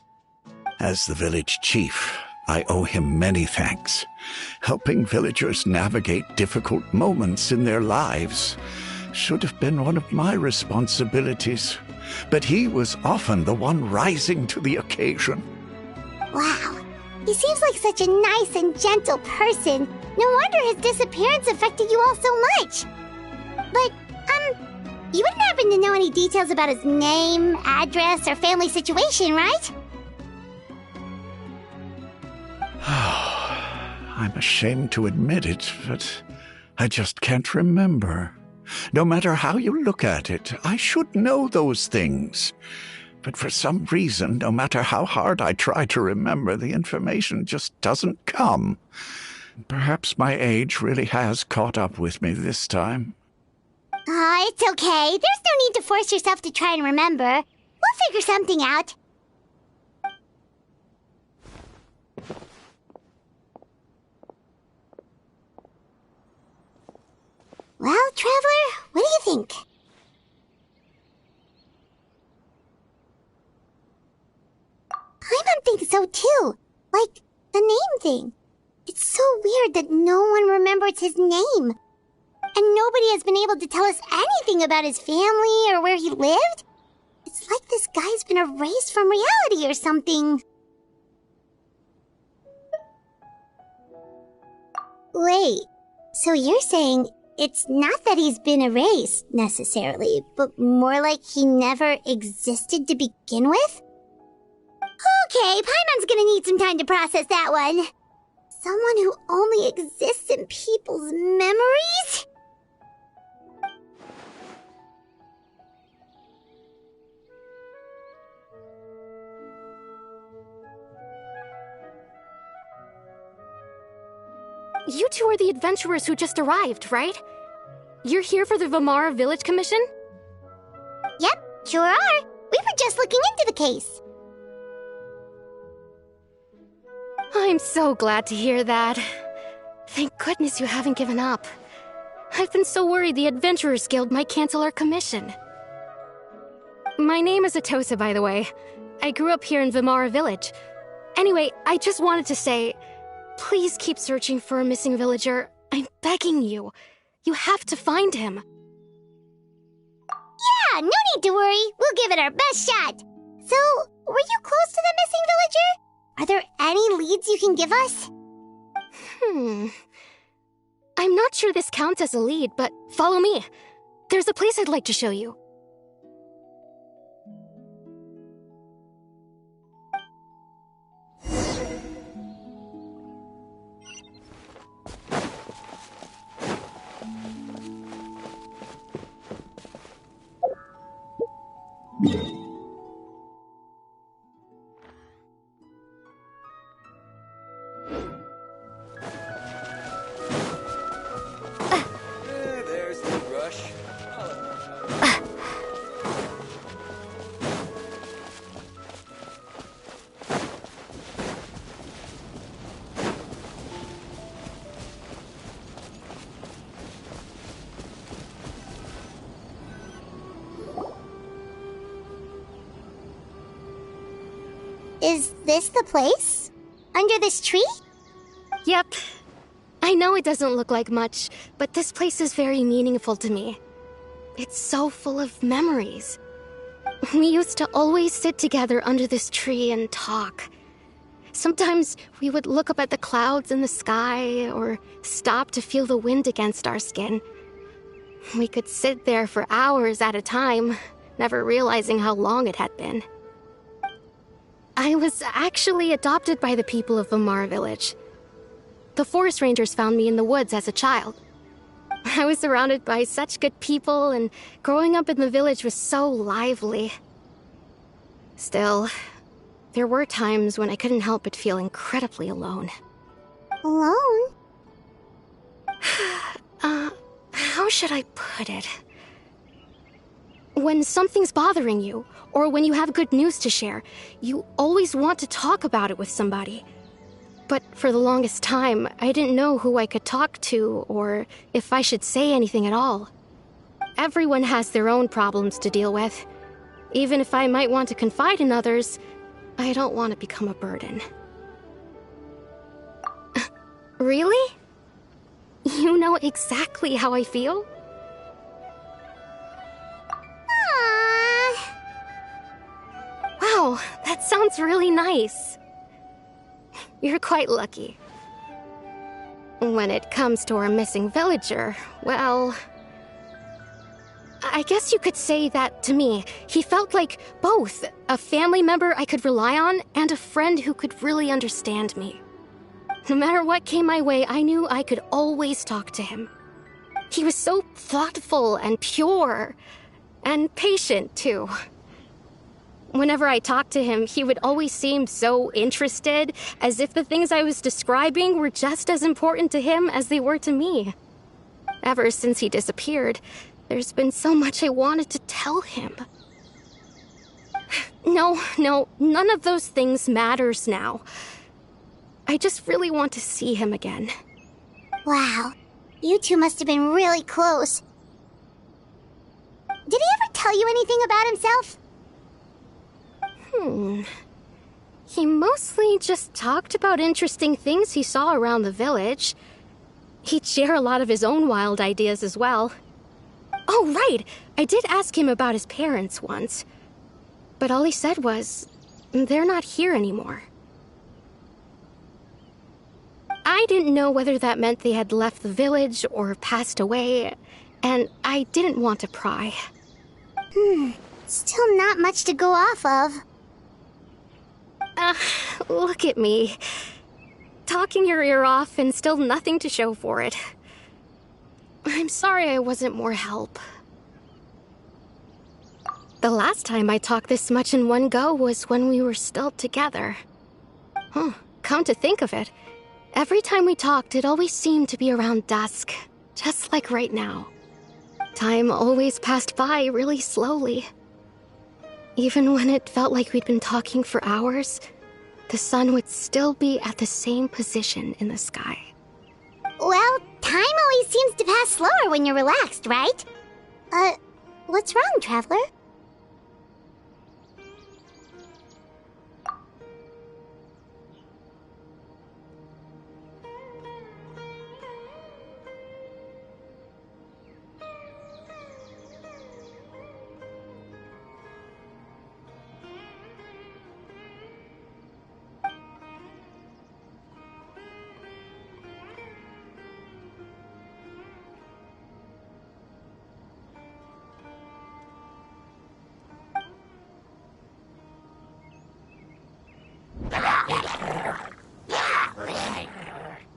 As the village chief, I owe him many thanks. Helping villagers navigate difficult moments in their lives should have been one of my responsibilities. But he was often the one rising to the occasion. Wow. He seems like such a nice and gentle person. No wonder his disappearance affected you all so much. But, you wouldn't happen to know any details about his name, address, or family situation, right? I'm ashamed to admit it, but I just can't remember. No matter how you look at it, I should know those things. But for some reason, no matter how hard I try to remember, the information just doesn't come. Perhaps my age really has caught up with me this time. It's okay. There's no need to force yourself to try and remember. We'll figure something out. Well, Traveler, what do you think? Paimon thinks so too. Like, the name thing. It's so weird that no one remembers his name. And nobody has been able to tell us anything about his family or where he lived. It's like this guy's been erased from reality or something. Wait, so you're saying it's not that he's been erased, necessarily, but more like he never existed to begin with? Okay, Paimon's gonna need some time to process that one. Someone who only exists in people's memories? You two are the adventurers who just arrived, right? You're here for the Vamara Village Commission? Yep, sure are. We were just looking into the case. I'm so glad to hear that. Thank goodness you haven't given up. I've been so worried the Adventurers Guild might cancel our commission. My name is Atosa, by the way. I grew up here in Vamara Village. Anyway, I just wanted to say, please keep searching for a missing villager. I'm begging you. You have to find him. Yeah, no need to worry. We'll give it our best shot. So, were you close to the missing villager? Are there any leads you can give us? I'm not sure this counts as a lead, but follow me. There's a place I'd like to show you. There's the rush. Is this the place? Under this tree? Yep. I know it doesn't look like much, but this place is very meaningful to me. It's so full of memories. We used to always sit together under this tree and talk. Sometimes we would look up at the clouds in the sky, or stop to feel the wind against our skin. We could sit there for hours at a time, never realizing how long it had been. I was actually adopted by the people of Vamara Village. The forest rangers found me in the woods as a child. I was surrounded by such good people, and growing up in the village was so lively. Still, there were times when I couldn't help but feel incredibly alone. Alone? How should I put it? When something's bothering you, or when you have good news to share, you always want to talk about it with somebody. But for the longest time, I didn't know who I could talk to, or if I should say anything at all. Everyone has their own problems to deal with. Even if I might want to confide in others, I don't want to become a burden. Really? You know exactly how I feel? Wow, that sounds really nice. You're quite lucky. When it comes to our missing villager, well, I guess you could say that to me. He felt like both a family member I could rely on and a friend who could really understand me. No matter what came my way, I knew I could always talk to him. He was so thoughtful and pure, and patient too. Whenever I talked to him, he would always seem so interested, as if the things I was describing were just as important to him as they were to me. Ever since he disappeared, there's been so much I wanted to tell him. No, none of those things matters now. I just really want to see him again. Wow, you two must have been really close. Did he ever tell you anything about himself? He mostly just talked about interesting things he saw around the village. He'd share a lot of his own wild ideas as well. Oh, right! I did ask him about his parents once. But all he said was, they're not here anymore. I didn't know whether that meant they had left the village or passed away, and I didn't want to pry. Still not much to go off of. Look at me. Talking your ear off and still nothing to show for it. I'm sorry I wasn't more help. The last time I talked this much in one go was when we were still together. Come to think of it, every time we talked, it always seemed to be around dusk, just like right now. Time always passed by really slowly. Even when it felt like we'd been talking for hours, the sun would still be at the same position in the sky. Well, time always seems to pass slower when you're relaxed, right? What's wrong, Traveler?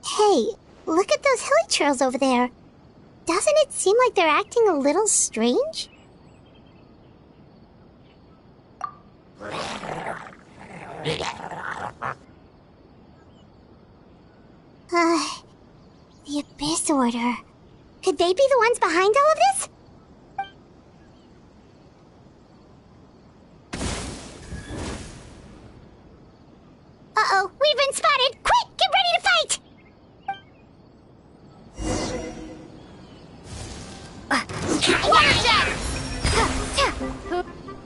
Hey, look at those hilly trails over there. Doesn't it seem like they're acting a little strange? The Abyss Order. Could they be the ones behind all of this? Uh-oh, we've been spotted! Quick, get ready to fight!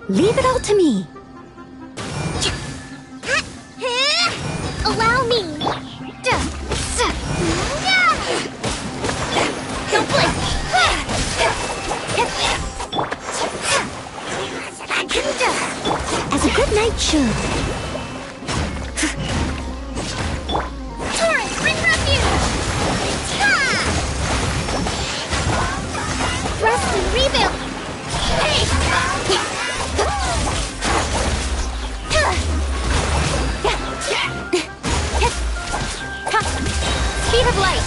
Leave it all to me. Allow me! Don't blink! As a good knight should. Torrent, bring refuge! Rest and rebuild! Speed of light!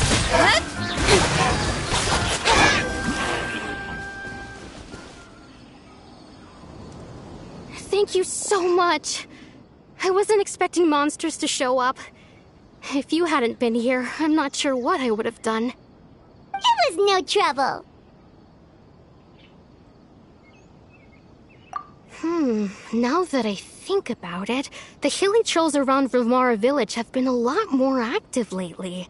Thank you so much. I wasn't expecting monsters to show up. If you hadn't been here, I'm not sure what I would have done. It was no trouble. Now that I think about it, the hilly trolls around Vilmara village have been a lot more active lately.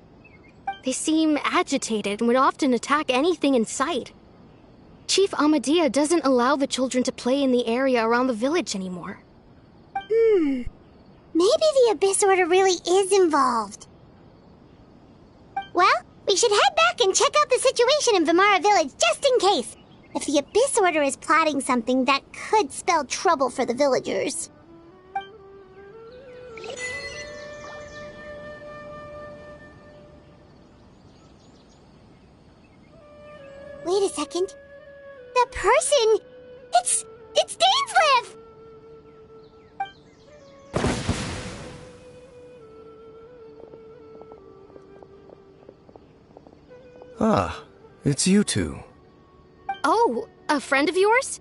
They seem agitated and would often attack anything in sight. Chief Amadea doesn't allow the children to play in the area around the village anymore. Maybe the Abyss Order really is involved. Well, we should head back and check out the situation in Vilmara village just in case. If the Abyss Order is plotting something that could spell trouble for the villagers. Wait a second. That person! It's Dainsleif! Ah, it's you two. Oh, a friend of yours?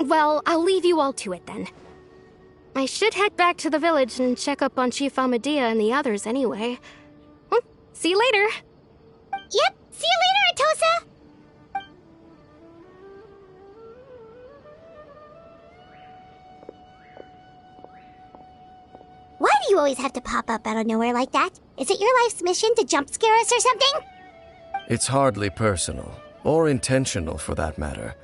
Well, I'll leave you all to it then. I should head back to the village and check up on Chief Amadea and the others anyway. See you later. Yep, see you later, Atosa! Why do you always have to pop up out of nowhere like that? Is it your life's mission to jump scare us or something? It's hardly personal, or intentional for that matter.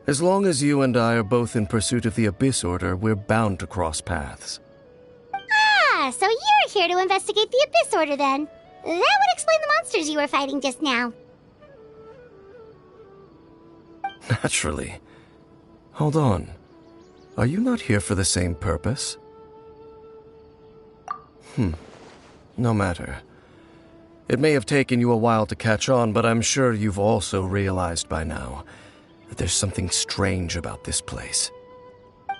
As long as you and I are both in pursuit of the Abyss Order, we're bound to cross paths. Ah, so you're here to investigate the Abyss Order then. That would explain the monsters you were fighting just now. Naturally. Hold on. Are you not here for the same purpose? No matter. It may have taken you a while to catch on, but I'm sure you've also realized by now that there's something strange about this place.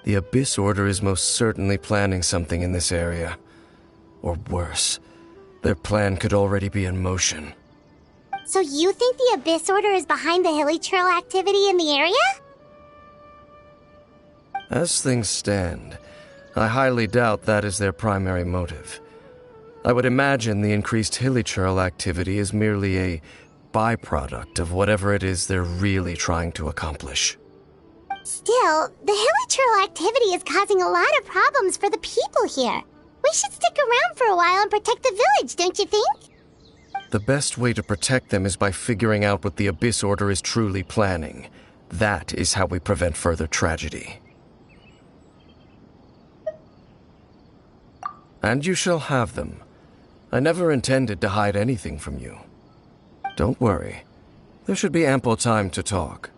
The Abyss Order is most certainly planning something in this area. Or worse, their plan could already be in motion. So you think the Abyss Order is behind the hilly trail activity in the area? As things stand, I highly doubt that is their primary motive. I would imagine the increased hilly trail activity is merely a byproduct of whatever it is they're really trying to accomplish. Still, the hilly trail activity is causing a lot of problems for the people here. We should stick around for a while and protect the village, don't you think? The best way to protect them is by figuring out what the Abyss Order is truly planning. That is how we prevent further tragedy. And you shall have them. I never intended to hide anything from you. Don't worry. There should be ample time to talk.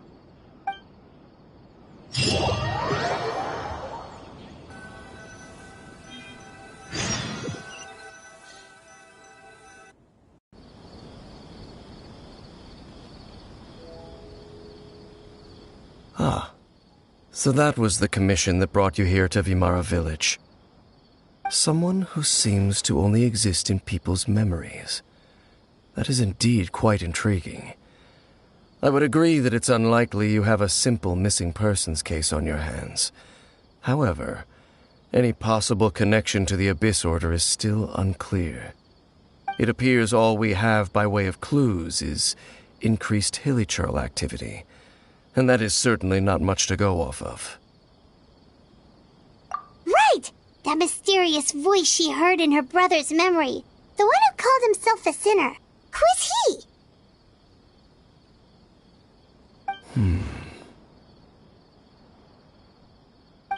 So that was the commission that brought you here to Vimara Village. Someone who seems to only exist in people's memories. That is indeed quite intriguing. I would agree that it's unlikely you have a simple missing persons case on your hands. However, any possible connection to the Abyss Order is still unclear. It appears all we have by way of clues is increased hilly trail activity, and that is certainly not much to go off of. Right! That mysterious voice she heard in her brother's memory. The one who called himself a sinner. Who is he?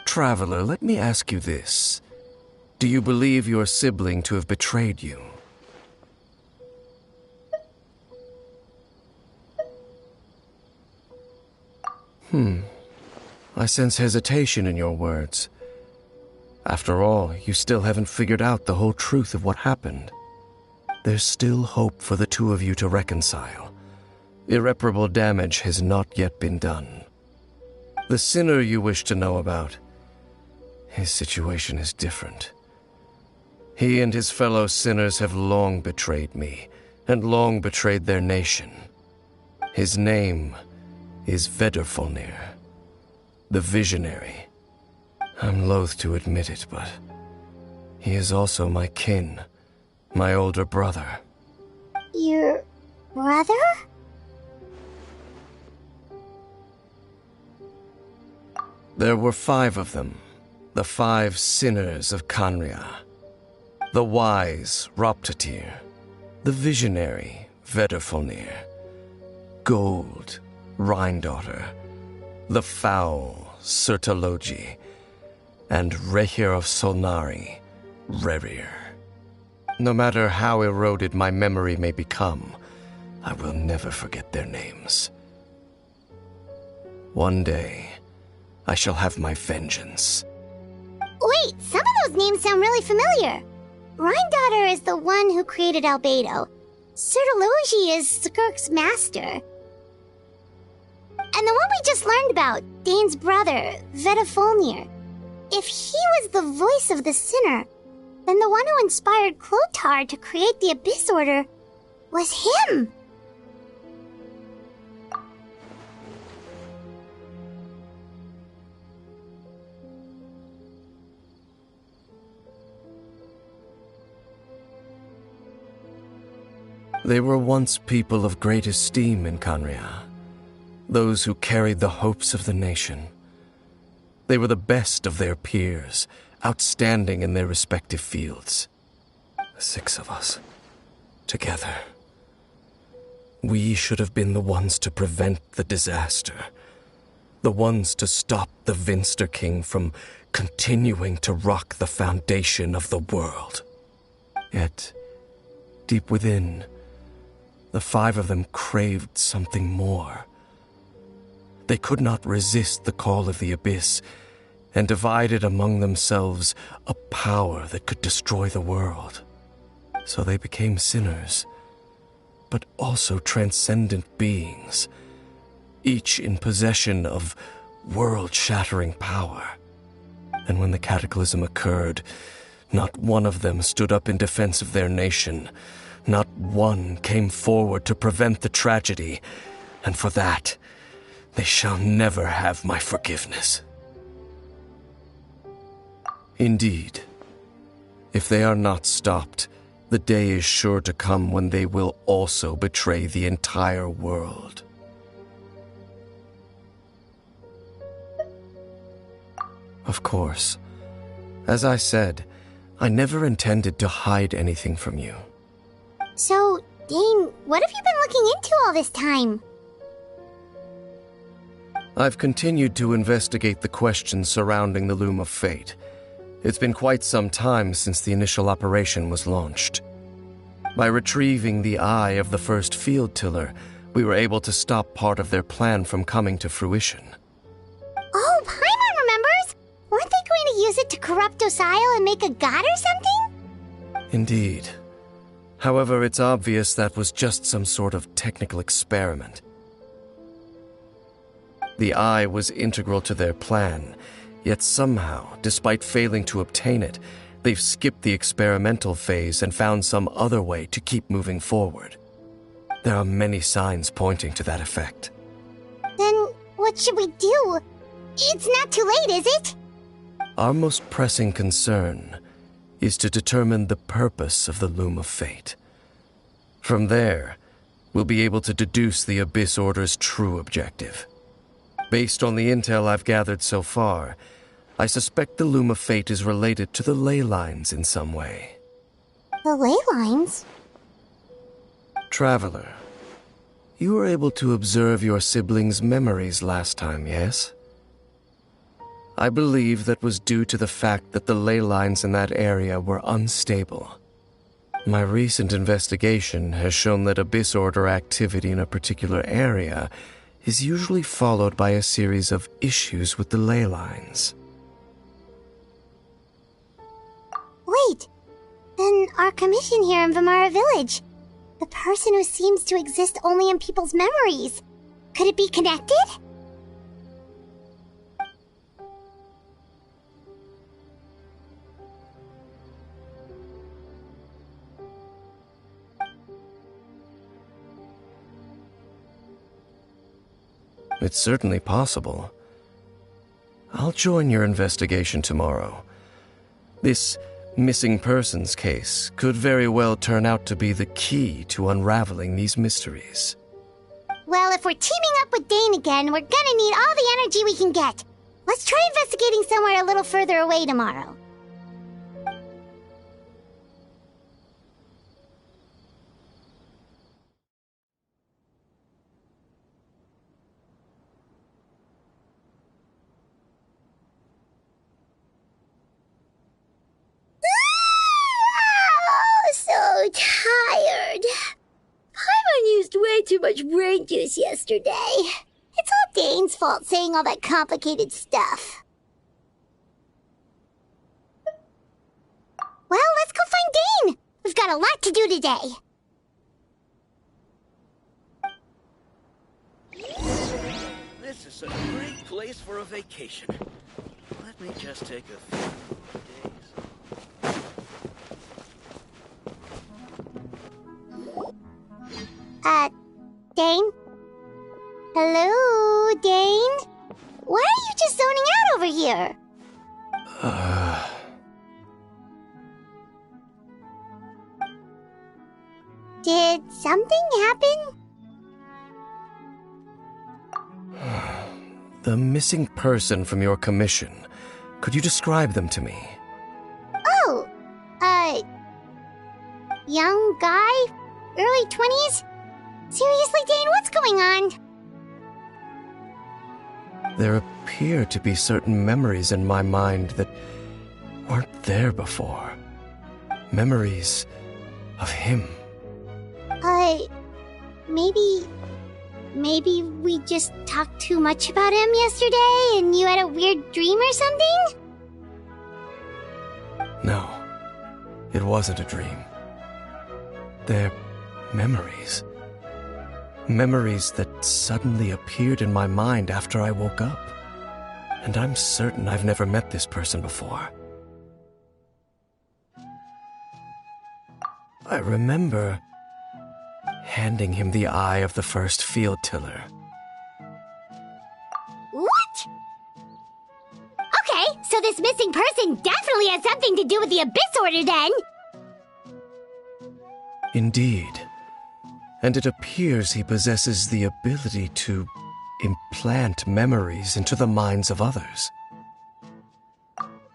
Traveler, let me ask you this. Do you believe your sibling to have betrayed you? I sense hesitation in your words. After all, you still haven't figured out the whole truth of what happened. There's still hope for the two of you to reconcile. Irreparable damage has not yet been done. The sinner you wish to know about, his situation is different. He and his fellow sinners have long betrayed me, and long betrayed their nation. His name is Vedrfolnir, the Visionary. I'm loath to admit it, but he is also my kin, my older brother. Your brother? There were 5 of them, the 5 sinners of Kanria. The wise, Roptatir. The visionary, Vedrfolnir. Gold, Rhine-daughter. The foul, Sertologi. And Rehir of Solnari, Rerir. No matter how eroded my memory may become, I will never forget their names. One day, I shall have my vengeance. Wait, some of those names sound really familiar. Rhine-daughter is the one who created Albedo. Sertologi is Skirk's master. And the one we just learned about, Dane's brother, Vedrfolnir. If he was the voice of the sinner, then the one who inspired Clotar to create the Abyss Order was him! They were once people of great esteem in Canria, those who carried the hopes of the nation. They were the best of their peers, outstanding in their respective fields. 6 of us, together. We should have been the ones to prevent the disaster. The ones to stop the Vinster King from continuing to rock the foundation of the world. Yet, deep within, the 5 of them craved something more. They could not resist the call of the Abyss, and divided among themselves a power that could destroy the world. So they became sinners, but also transcendent beings, each in possession of world-shattering power. And when the cataclysm occurred, not one of them stood up in defense of their nation. Not one came forward to prevent the tragedy, and for that, they shall never have my forgiveness. Indeed, if they are not stopped, the day is sure to come when they will also betray the entire world. Of course, as I said, I never intended to hide anything from you. So, Dane, what have you been looking into all this time? I've continued to investigate the questions surrounding the Loom of Fate. It's been quite some time since the initial operation was launched. By retrieving the eye of the first field tiller, we were able to stop part of their plan from coming to fruition. Oh, Paimon remembers! Weren't they going to use it to corrupt Osial and make a god or something? Indeed. However, it's obvious that was just some sort of technical experiment. The eye was integral to their plan, yet somehow, despite failing to obtain it, they've skipped the experimental phase and found some other way to keep moving forward. There are many signs pointing to that effect. Then, what should we do? It's not too late, is it? Our most pressing concern is to determine the purpose of the Loom of Fate. From there, we'll be able to deduce the Abyss Order's true objective. Based on the intel I've gathered so far, I suspect the Loom of Fate is related to the ley lines in some way. The ley lines? Traveler, you were able to observe your siblings' memories last time, yes? I believe that was due to the fact that the ley lines in that area were unstable. My recent investigation has shown that Abyss Order activity in a particular area is usually followed by a series of issues with the ley lines. Wait, then our commission here in Vimara Village, the person who seems to exist only in people's memories, could it be connected? It's certainly possible. I'll join your investigation tomorrow. This missing persons case could very well turn out to be the key to unraveling these mysteries. Well, if we're teaming up with Dane again, we're gonna need all the energy we can get. Let's try investigating somewhere a little further away tomorrow. So tired. Paimon used way too much brain juice yesterday. It's all Dane's fault saying all that complicated stuff. Well, let's go find Dane. We've got a lot to do today. This is a great place for a vacation. Let me just take a few days. Dane? Hello, Dane? Why are you just zoning out over here? Did something happen? The missing person from your commission. Could you describe them to me? Oh, young guy? Early 20s? Seriously, Dane, what's going on? There appear to be certain memories in my mind that weren't there before. Memories of him. Maybe we just talked too much about him yesterday and you had a weird dream or something? No, it wasn't a dream. They're memories. Memories that suddenly appeared in my mind after I woke up. And I'm certain I've never met this person before. I remember handing him the eye of the first field tiller. What? Okay, so this missing person definitely has something to do with the Abyss Order then! Indeed. And it appears he possesses the ability to implant memories into the minds of others.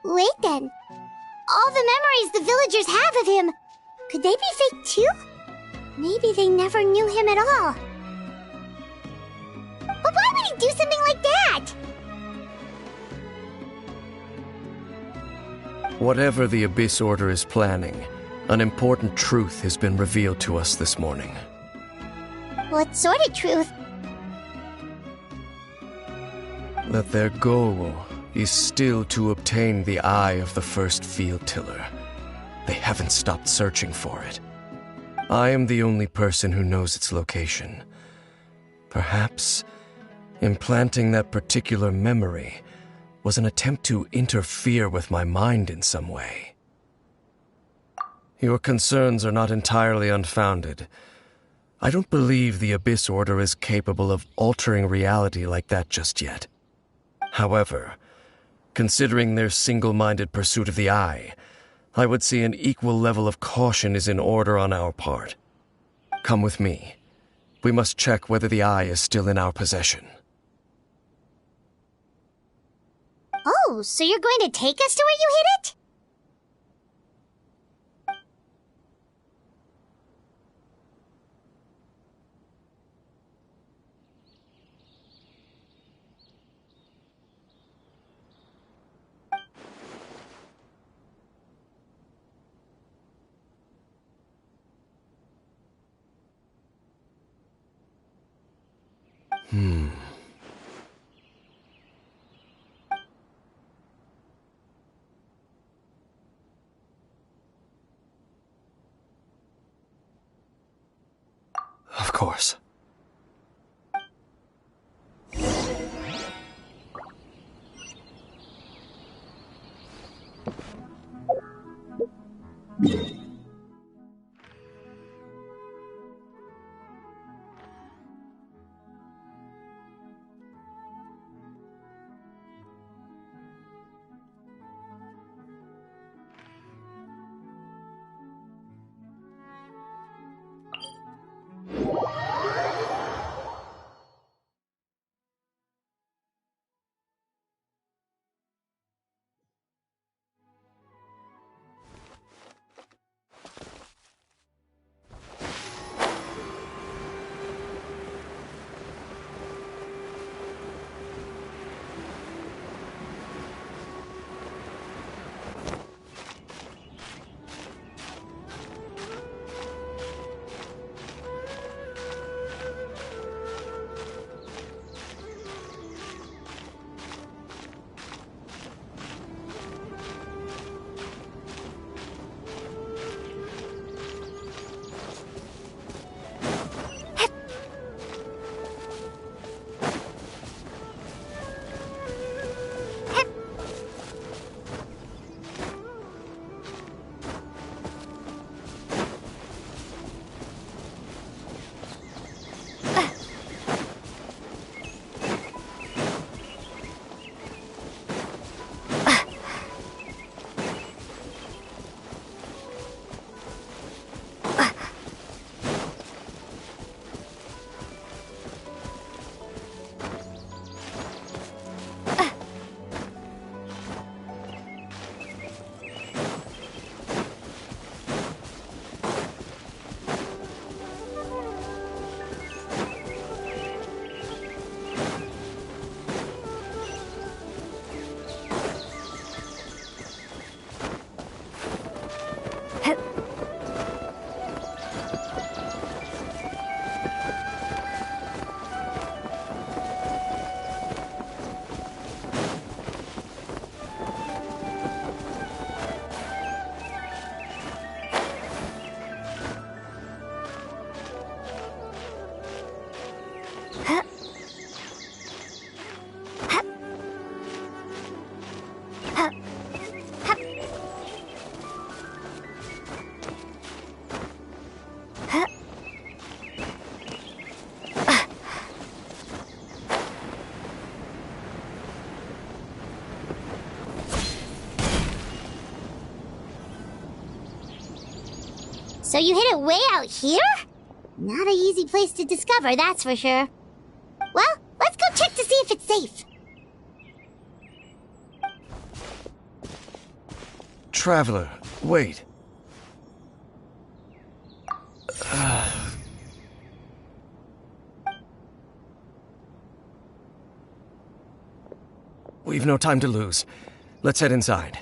Wait then. All the memories the villagers have of him, could they be fake too? Maybe they never knew him at all. But why would he do something like that? Whatever the Abyss Order is planning, an important truth has been revealed to us this morning. What sort of truth? That their goal is still to obtain the eye of the first field tiller. They haven't stopped searching for it. I am the only person who knows its location. Perhaps implanting that particular memory was an attempt to interfere with my mind in some way. Your concerns are not entirely unfounded. I don't believe the Abyss Order is capable of altering reality like that just yet. However, considering their single-minded pursuit of the eye, I would say an equal level of caution is in order on our part. Come with me. We must check whether the eye is still in our possession. Oh, so you're going to take us to where you hid it? Of course. So you hid it way out here? Not an easy place to discover, that's for sure. Well, let's go check to see if it's safe. Traveler, wait. We've no time to lose. Let's head inside.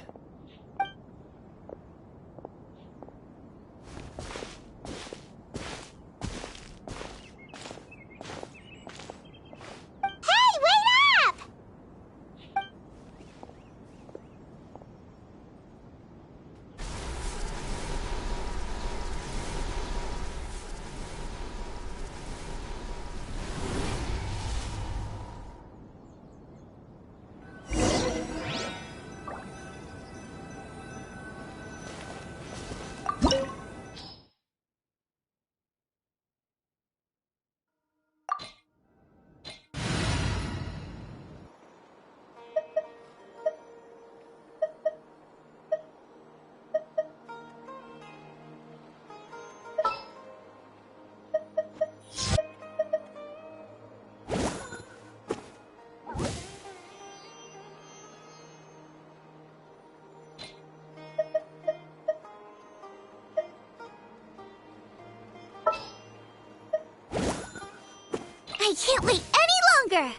Hey, wait up! I can't wait any longer!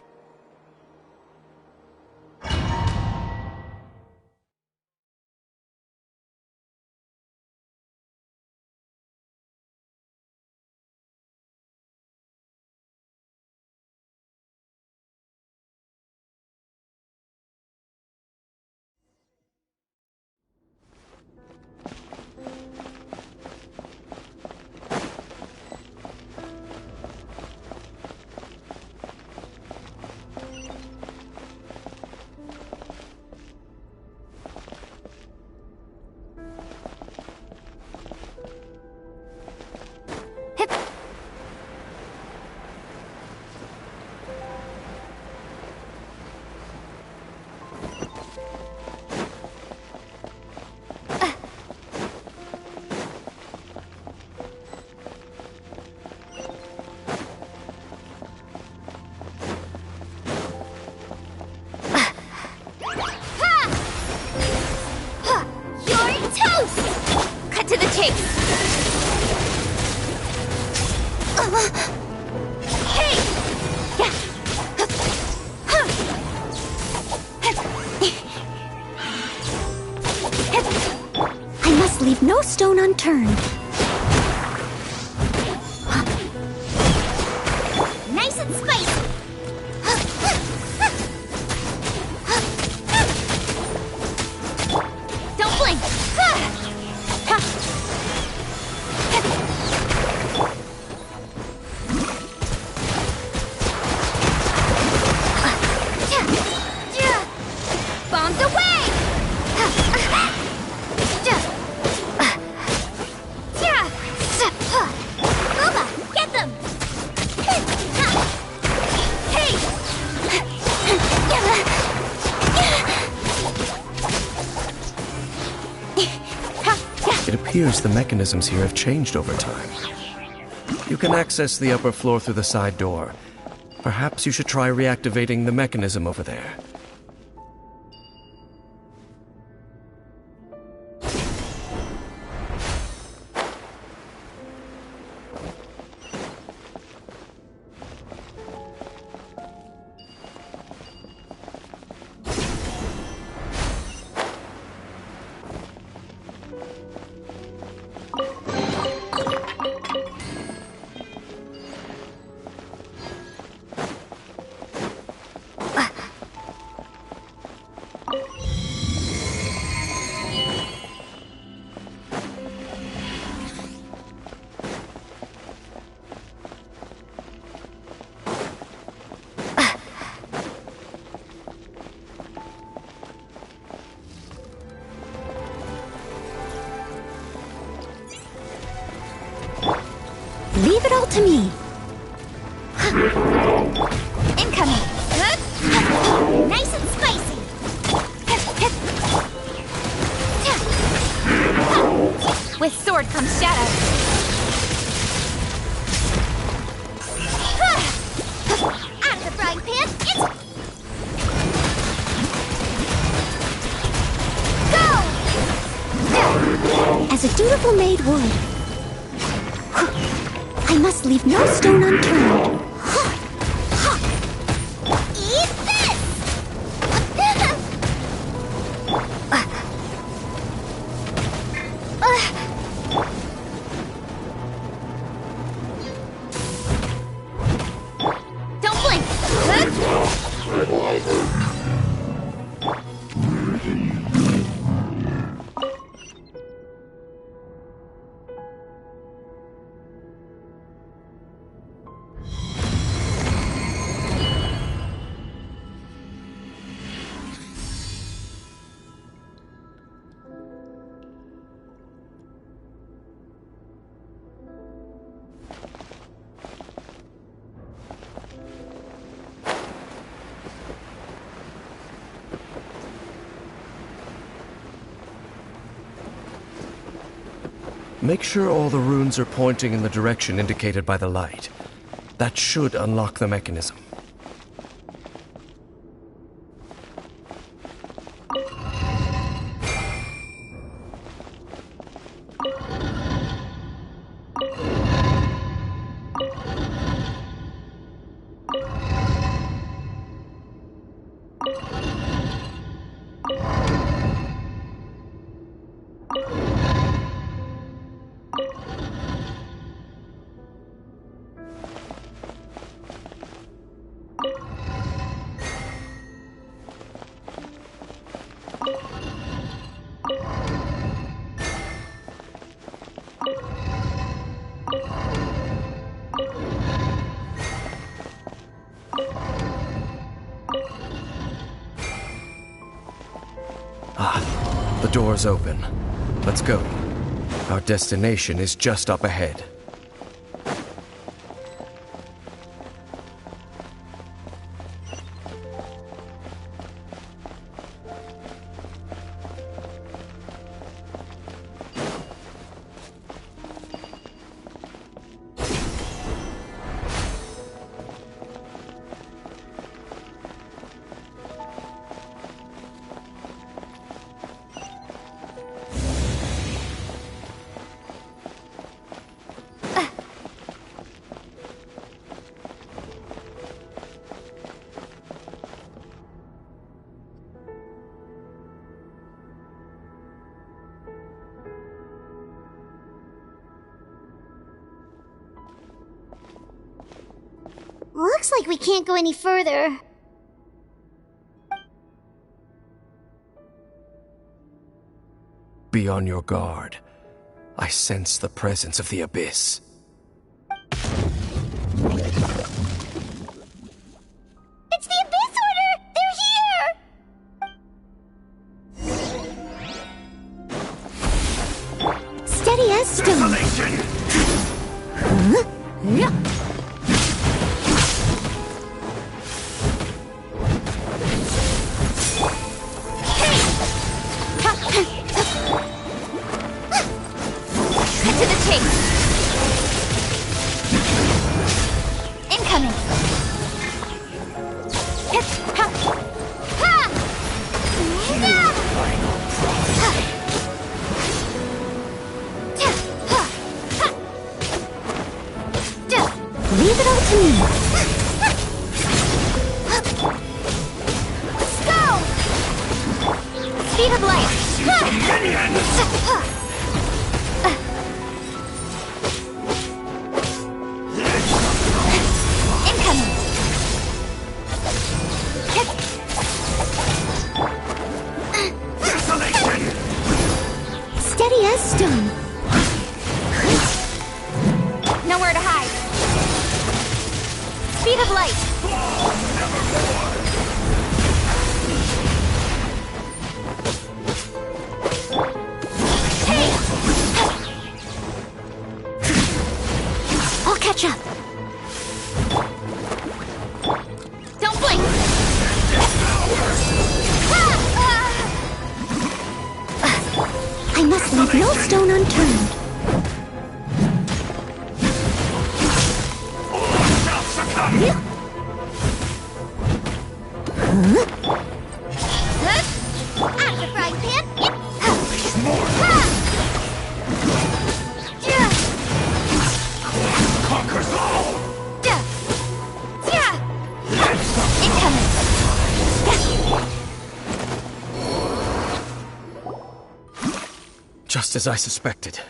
I must leave no stone unturned. Nice and spicy! Don't blink! Bombs away! Booba, get them! It appears the mechanisms here have changed over time. You can access the upper floor through the side door. Perhaps you should try reactivating the mechanism over there. Leave it all to me. Incoming! Nice and spicy! With sword comes shadow. As a dutiful maid would. I must leave no stone unturned. Eat this! Don't blink! Make sure all the runes are pointing in the direction indicated by the light. That should unlock the mechanism. The door's open. Let's go. Our destination is just up ahead. Looks like we can't go any further. Be on your guard. I sense the presence of the Abyss. It's the Abyss Order! They're here! Steady as stone. Huh? Yeah. To the chase. Incoming. Leave it all to me. Let's go. Speed of light. Steady as stone. Nowhere to hide. Speed of light. Hey! I'll catch up. Don't blink. I must leave no stone unturned. Just as I suspected.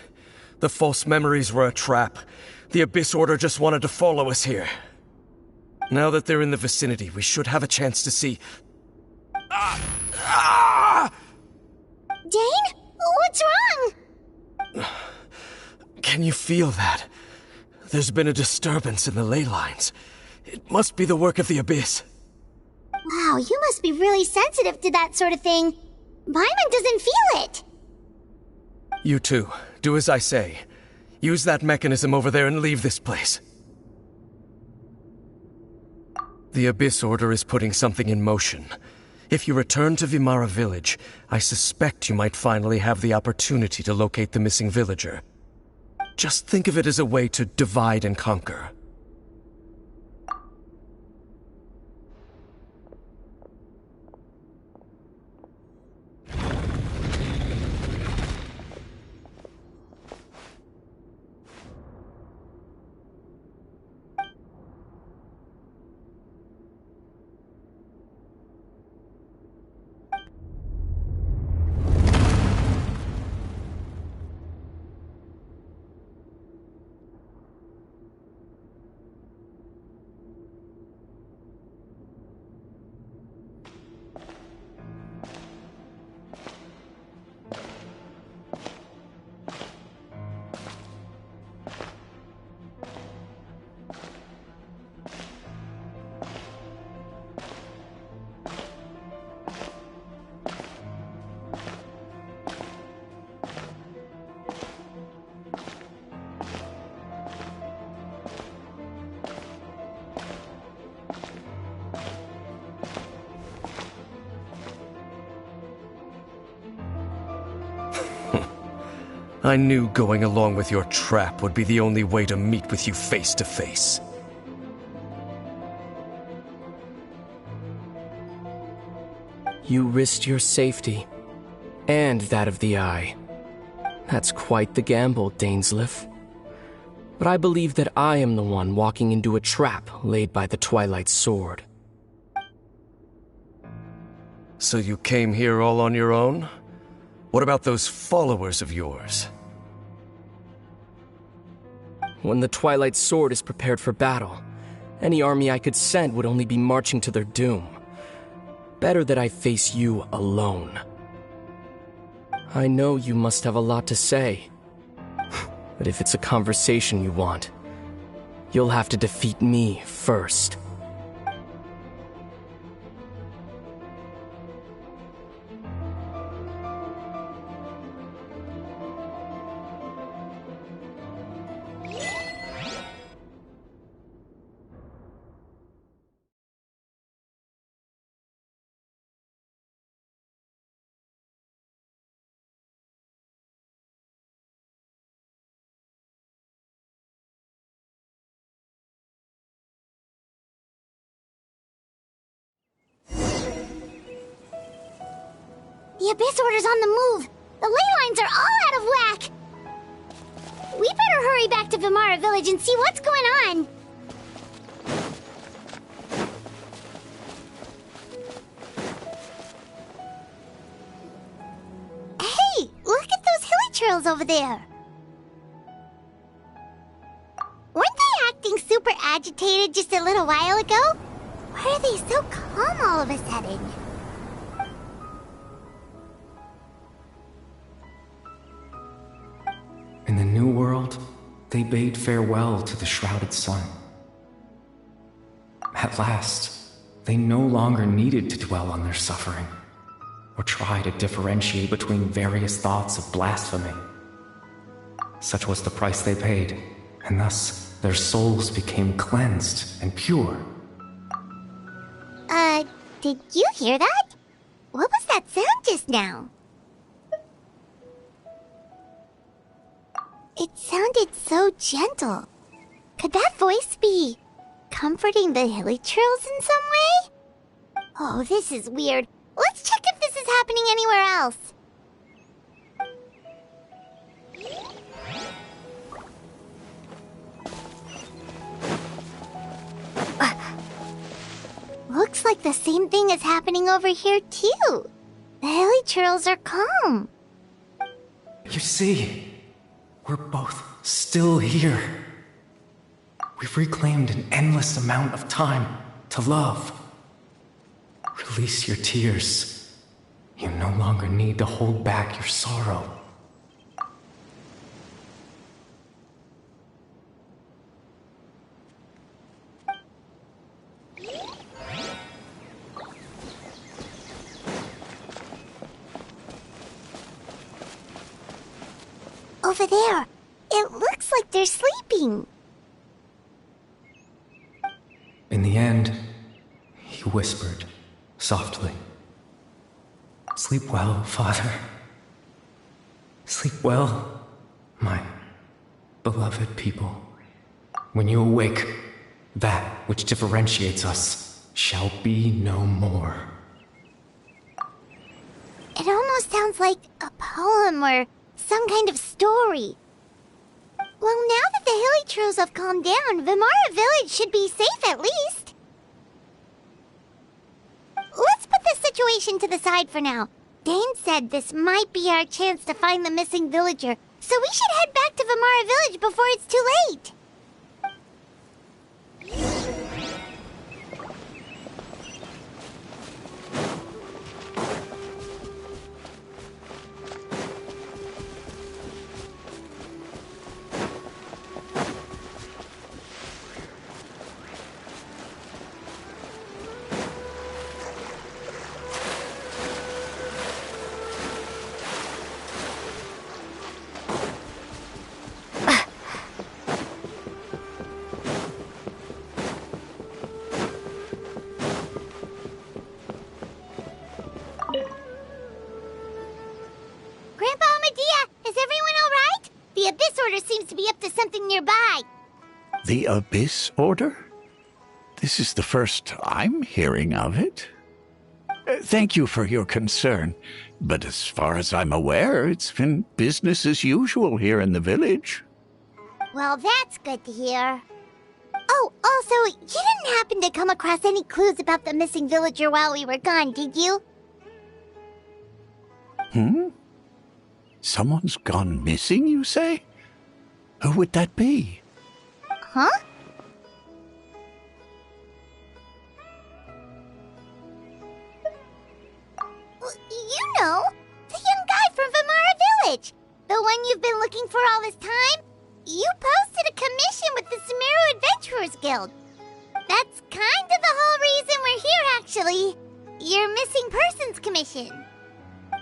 The false memories were a trap. The Abyss Order just wanted to follow us here. Now that they're in the vicinity, we should have a chance to see... Dane? What's wrong? Can you feel that? There's been a disturbance in the ley lines. It must be the work of the Abyss. Wow, you must be really sensitive to that sort of thing. Paimon doesn't feel it. You too. Do as I say. Use that mechanism over there and leave this place. The Abyss Order is putting something in motion. If you return to Vimara Village, I suspect you might finally have the opportunity to locate the missing villager. Just think of it as a way to divide and conquer. I knew going along with your trap would be the only way to meet with you face to face. You risked your safety, and that of the Eye. That's quite the gamble, Dainsleif. But I believe that I am the one walking into a trap laid by the Twilight Sword. So you came here all on your own? What about those followers of yours? When the Twilight Sword is prepared for battle, any army I could send would only be marching to their doom. Better that I face you alone. I know you must have a lot to say. But if it's a conversation you want, you'll have to defeat me first. The Abyss Order's on the move. The ley lines are all out of whack. We better hurry back to Vimara Village and see what's going on. Hey, look at those hilly trails over there. Weren't they acting super agitated just a little while ago? Why are they so calm all of a sudden? In the New World, they bade farewell to the shrouded sun. At last, they no longer needed to dwell on their suffering, or try to differentiate between various thoughts of blasphemy. Such was the price they paid, and thus their souls became cleansed and pure. Did you hear that? What was that sound just now? It sounded so gentle. Could that voice be comforting the hilly trails in some way? Oh, this is weird. Let's check if this is happening anywhere else. Looks like the same thing is happening over here, too. The hilly trails are calm. You see, we're both still here. We've reclaimed an endless amount of time to love. Release your tears. You no longer need to hold back your sorrow. Over there. It looks like they're sleeping. In the end, he whispered, softly. Sleep well, Father. Sleep well, my beloved people. When you awake, that which differentiates us shall be no more. It almost sounds like a poem or some kind of story. Well, now that the Hilly have calmed down, Vimara Village should be safe at least. Let's put this situation to the side for now. Dane said this might be our chance to find the missing villager, so we should head back to Vimara Village before it's too late. Seems to be up to something nearby. The Abyss Order? This is the first I'm hearing of it. Thank you for your concern, but as far as I'm aware, it's been business as usual here in the village. Well, that's good to hear. Oh, also, you didn't happen to come across any clues about the missing villager while we were gone, did you? Someone's gone missing, you say? Who would that be? Huh? You know, the young guy from Vimara Village. The one you've been looking for all this time. You posted a commission with the Sumeru Adventurers Guild. That's kind of the whole reason we're here, actually. Your missing persons commission.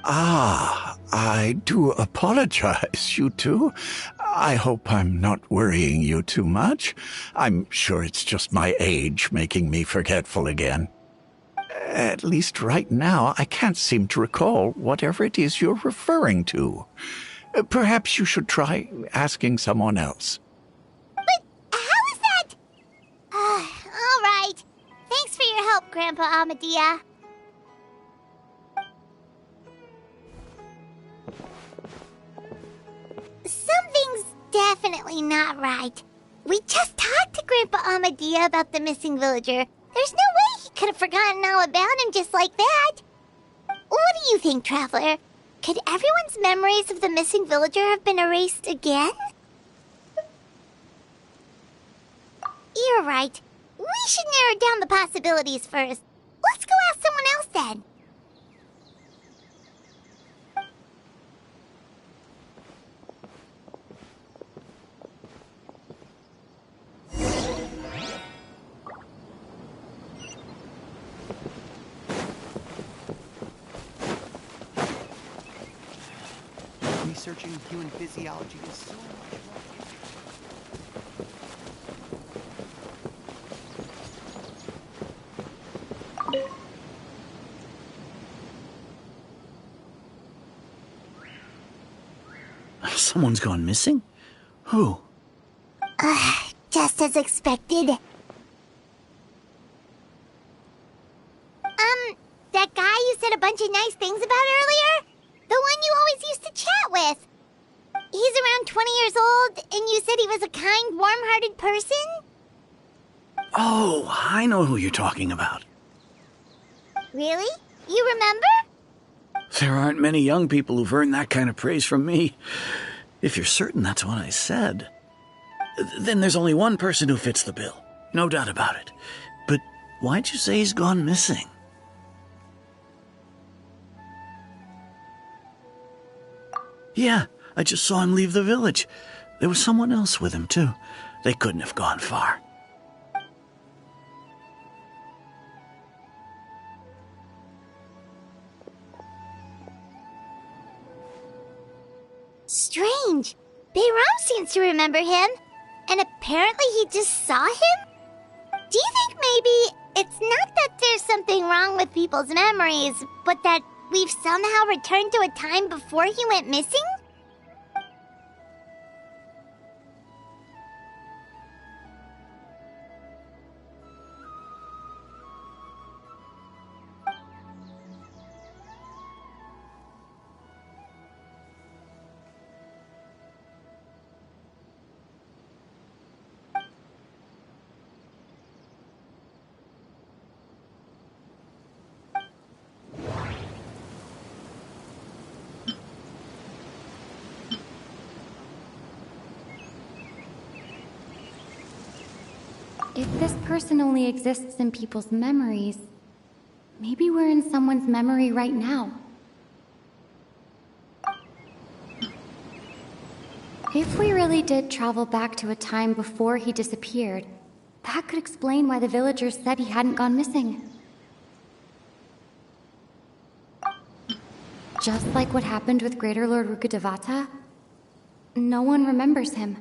Ah, I do apologize, you two. I hope I'm not worrying you too much. I'm sure it's just my age making me forgetful again. At least right now, I can't seem to recall whatever it is you're referring to. Perhaps you should try asking someone else. But how is that? All right. Thanks for your help, Grandpa Amadia. Something's definitely not right. We just talked to Grandpa Amadia about the missing villager. There's no way he could have forgotten all about him just like that. What do you think, Traveler? Could everyone's memories of the missing villager have been erased again? You're right. We should narrow down the possibilities first. Let's go ask someone else then. Researching human physiology is so much Someone's gone missing? Who? Just as expected. That guy you said a bunch of nice things about earlier? The one you always used to chat with. He's around 20 years old, and you said he was a kind, warm-hearted person? Oh, I know who you're talking about. Really? You remember? There aren't many young people who've earned that kind of praise from me. If you're certain that's what I said, then there's only one person who fits the bill. No doubt about it. But why'd you say he's gone missing? Yeah, I just saw him leave the village. There was someone else with him, too. They couldn't have gone far. Strange. Bayram seems to remember him. And apparently he just saw him? Do you think maybe it's not that there's something wrong with people's memories, but that we've somehow returned to a time before he went missing? If this person only exists in people's memories, maybe we're in someone's memory right now. If we really did travel back to a time before he disappeared, that could explain why the villagers said he hadn't gone missing. Just like what happened with Greater Lord Rukkhadevata, no one remembers him,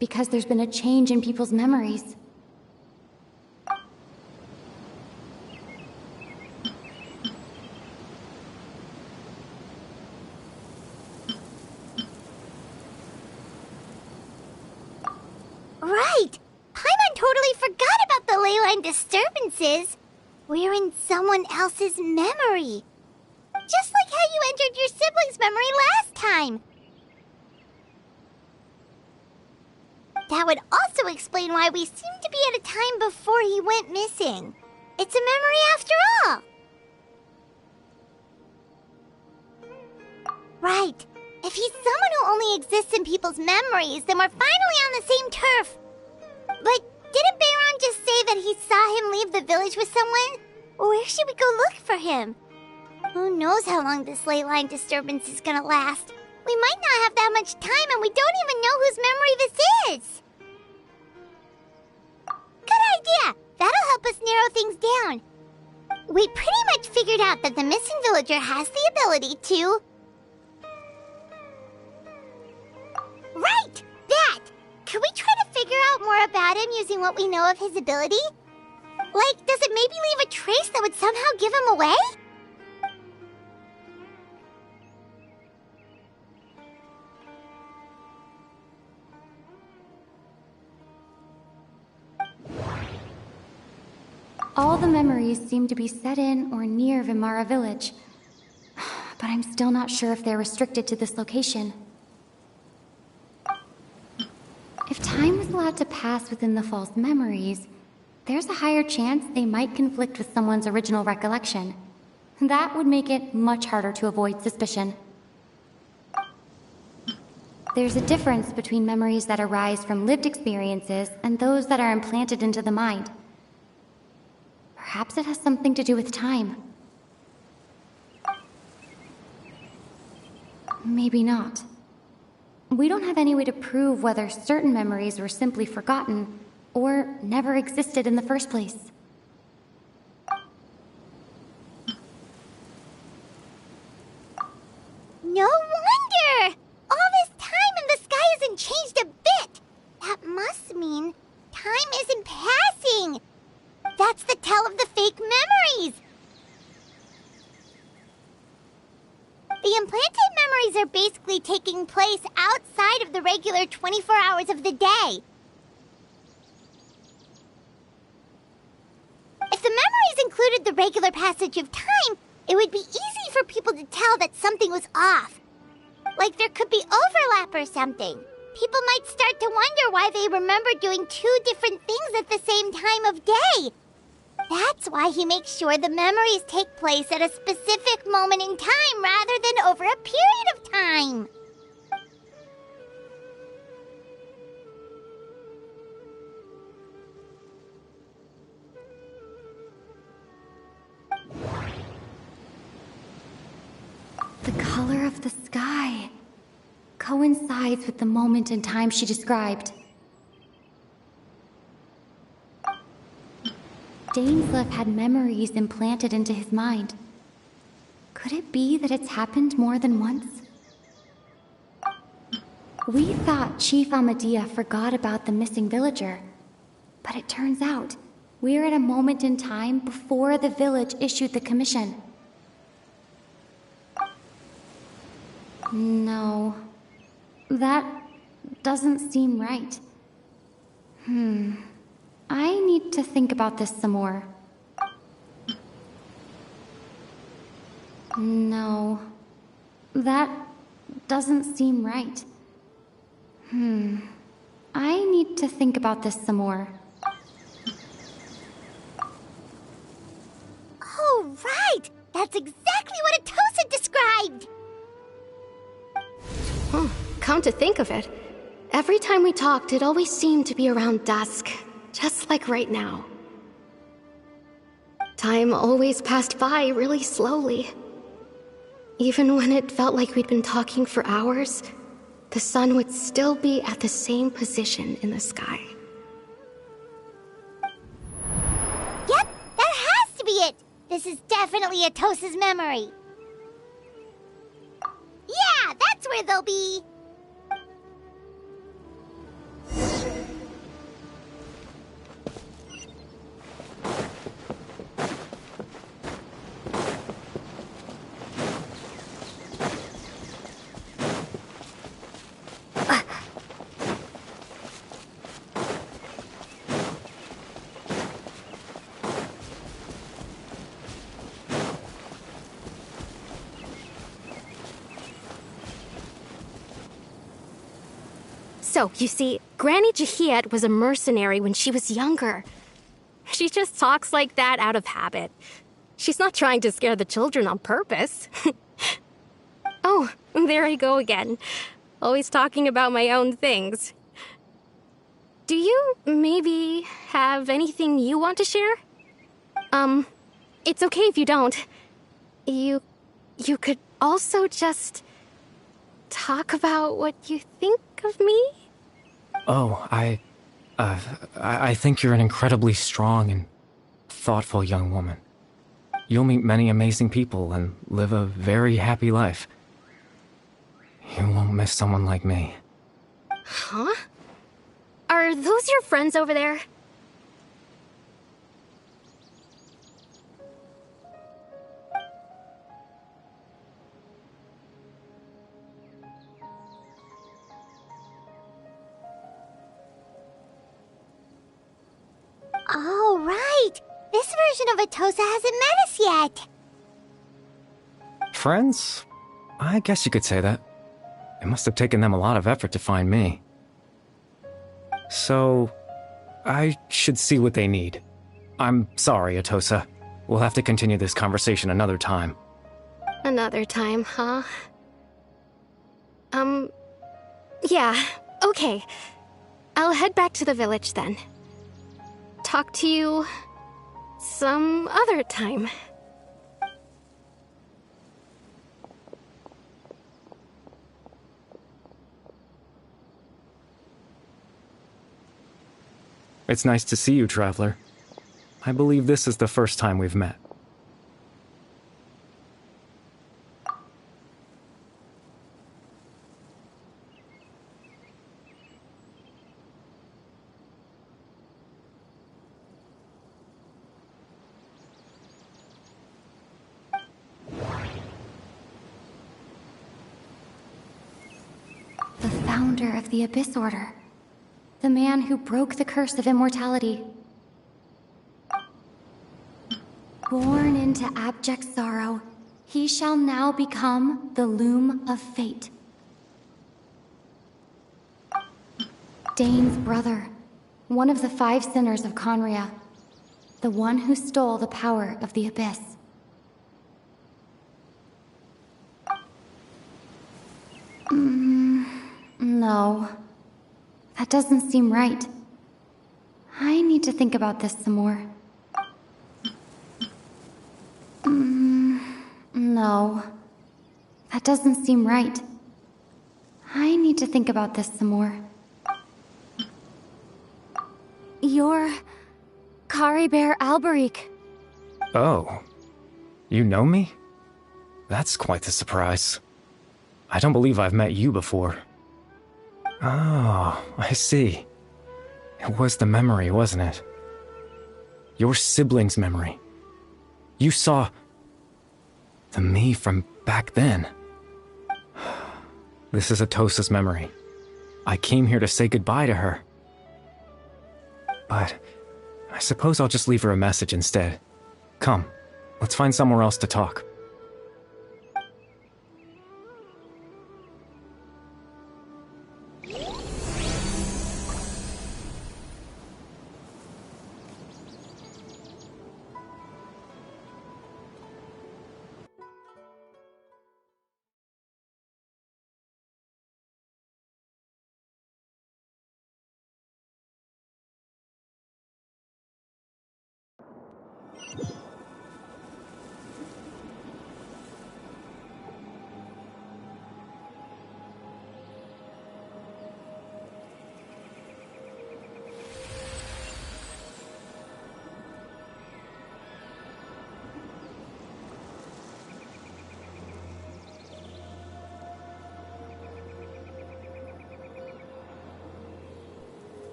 because there's been a change in people's memories. Right! Paimon totally forgot about the ley line disturbances. We're in someone else's memory. Just like how you entered your sibling's memory last time. That would also explain why we seem to be at a time before he went missing. It's a memory after all. Right. If he's someone who only exists in people's memories, then we're finally on the same turf. But didn't Bayron just say that he saw him leave the village with someone? Where should we go look for him? Who knows how long this ley line disturbance is gonna last? We might not have that much time, and we don't even know whose memory this is. Good idea! That'll help us narrow things down. We pretty much figured out that the missing villager has the ability to... Right! That! Could we try to figure out more about him using what we know of his ability? Like, does it maybe leave a trace that would somehow give him away? All the memories seem to be set in or near Vimara village. But I'm still not sure if they're restricted to this location. If time was allowed to pass within the false memories, there's a higher chance they might conflict with someone's original recollection. That would make it much harder to avoid suspicion. There's a difference between memories that arise from lived experiences and those that are implanted into the mind. Perhaps it has something to do with time. Maybe not. We don't have any way to prove whether certain memories were simply forgotten or never existed in the first place. No wonder! All this time and the sky hasn't changed a bit! That must mean time isn't passing! That's the tell of the fake memories! The implanted memories are basically taking place outside of the regular 24 hours of the day. If the memories included the regular passage of time, it would be easy for people to tell that something was off. Like there could be overlap or something. People might start to wonder why they remember doing two different things at the same time of day. That's why he makes sure the memories take place at a specific moment in time rather than over a period of time. The color of the sky coincides with the moment in time she described. Dainsleif had memories implanted into his mind. Could it be that it's happened more than once? We thought Chief Amadea forgot about the missing villager, but it turns out we're at a moment in time before the village issued the commission. No, that doesn't seem right. I need to think about this some more. No, that doesn't seem right. I need to think about this some more. Oh, right! That's exactly what Atosa described! Come to think of it, every time we talked, it always seemed to be around dusk, just like right now. Time always passed by really slowly. Even when it felt like we'd been talking for hours, the sun would still be at the same position in the sky. Yep, that has to be it! This is definitely Atosa's memory. Yeah, that's where they'll be! So, you see, Granny Jahiet was a mercenary when she was younger. She just talks like that out of habit. She's not trying to scare the children on purpose. Oh, there I go again. Always talking about my own things. Do you maybe have anything you want to share? It's okay if you don't. You could also just talk about what you think of me? Oh, I think you're an incredibly strong and thoughtful young woman. You'll meet many amazing people and live a very happy life. You won't miss someone like me. Huh? Are those your friends over there? Oh, right! This version of Atosa hasn't met us yet! Friends? I guess you could say that. It must have taken them a lot of effort to find me. So, I should see what they need. I'm sorry, Atosa. We'll have to continue this conversation another time. Another time, huh? Yeah, okay. I'll head back to the village then. Talk to you some other time. It's nice to see you, Traveler. I believe this is the first time we've met. The founder of the Abyss Order. The man who broke the curse of immortality. Born into abject sorrow, he shall now become the Loom of Fate. Dane's brother, one of the 5 sinners of Conria. The one who stole the power of the Abyss. No. That doesn't seem right. I need to think about this some more. No. That doesn't seem right. I need to think about this some more. You're... Kari Bear Alberic. Oh. You know me? That's quite the surprise. I don't believe I've met you before. Oh, I see. It was the memory, wasn't it? Your sibling's memory. You saw... the me from back then. This is Atosa's memory. I came here to say goodbye to her. But I suppose I'll just leave her a message instead. Come, let's find somewhere else to talk.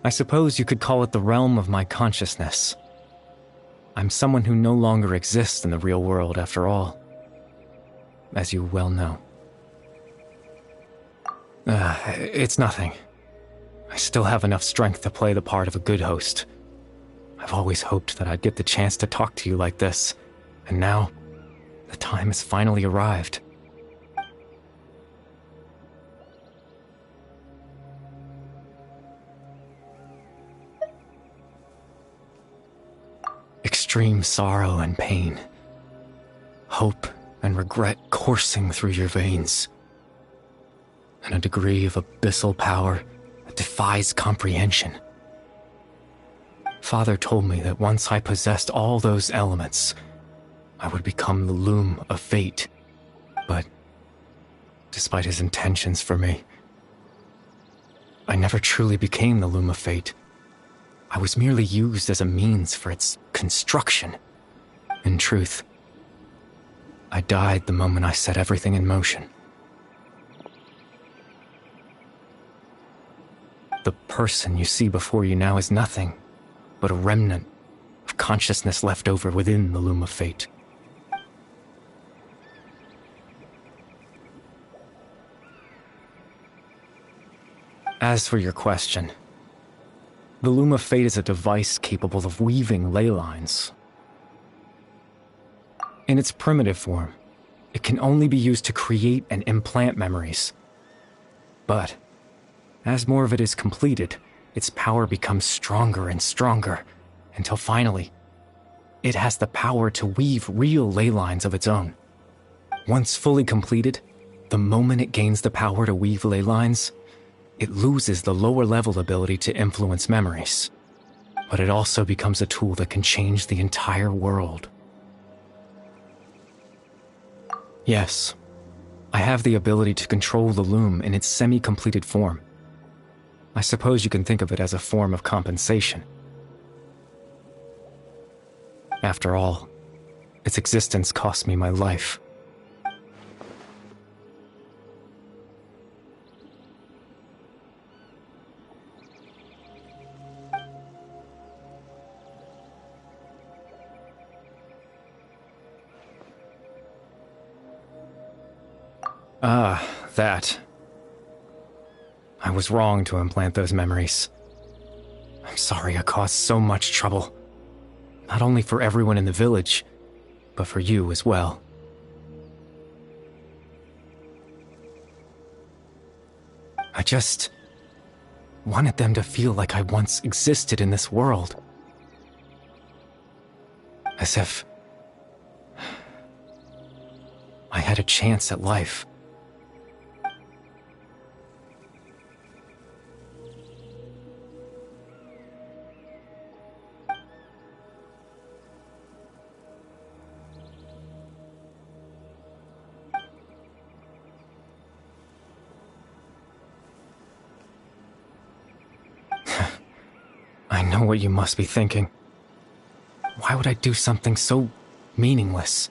I suppose you could call it the realm of my consciousness. I'm someone who no longer exists in the real world, after all, as you well know. It's nothing. I still have enough strength to play the part of a good host. I've always hoped that I'd get the chance to talk to you like this, and now, the time has finally arrived. Extreme sorrow and pain, hope and regret coursing through your veins, and a degree of abyssal power that defies comprehension. Father told me that once I possessed all those elements, I would become the loom of fate. But, despite his intentions for me, I never truly became the loom of fate. I was merely used as a means for its construction. In truth, I died the moment I set everything in motion. The person you see before you now is nothing but a remnant of consciousness left over within the loom of fate. As for your question, the Loom of Fate is a device capable of weaving ley lines. In its primitive form, it can only be used to create and implant memories. But, as more of it is completed, its power becomes stronger and stronger, until finally, it has the power to weave real ley lines of its own. Once fully completed, the moment it gains the power to weave ley lines, it loses the lower-level ability to influence memories. But it also becomes a tool that can change the entire world. Yes, I have the ability to control the loom in its semi-completed form. I suppose you can think of it as a form of compensation. After all, its existence cost me my life. That. I was wrong to implant those memories. I'm sorry I caused so much trouble. Not only for everyone in the village, but for you as well. I just wanted them to feel like I once existed in this world. As if I had a chance at life. I know what you must be thinking. Why would I do something so meaningless?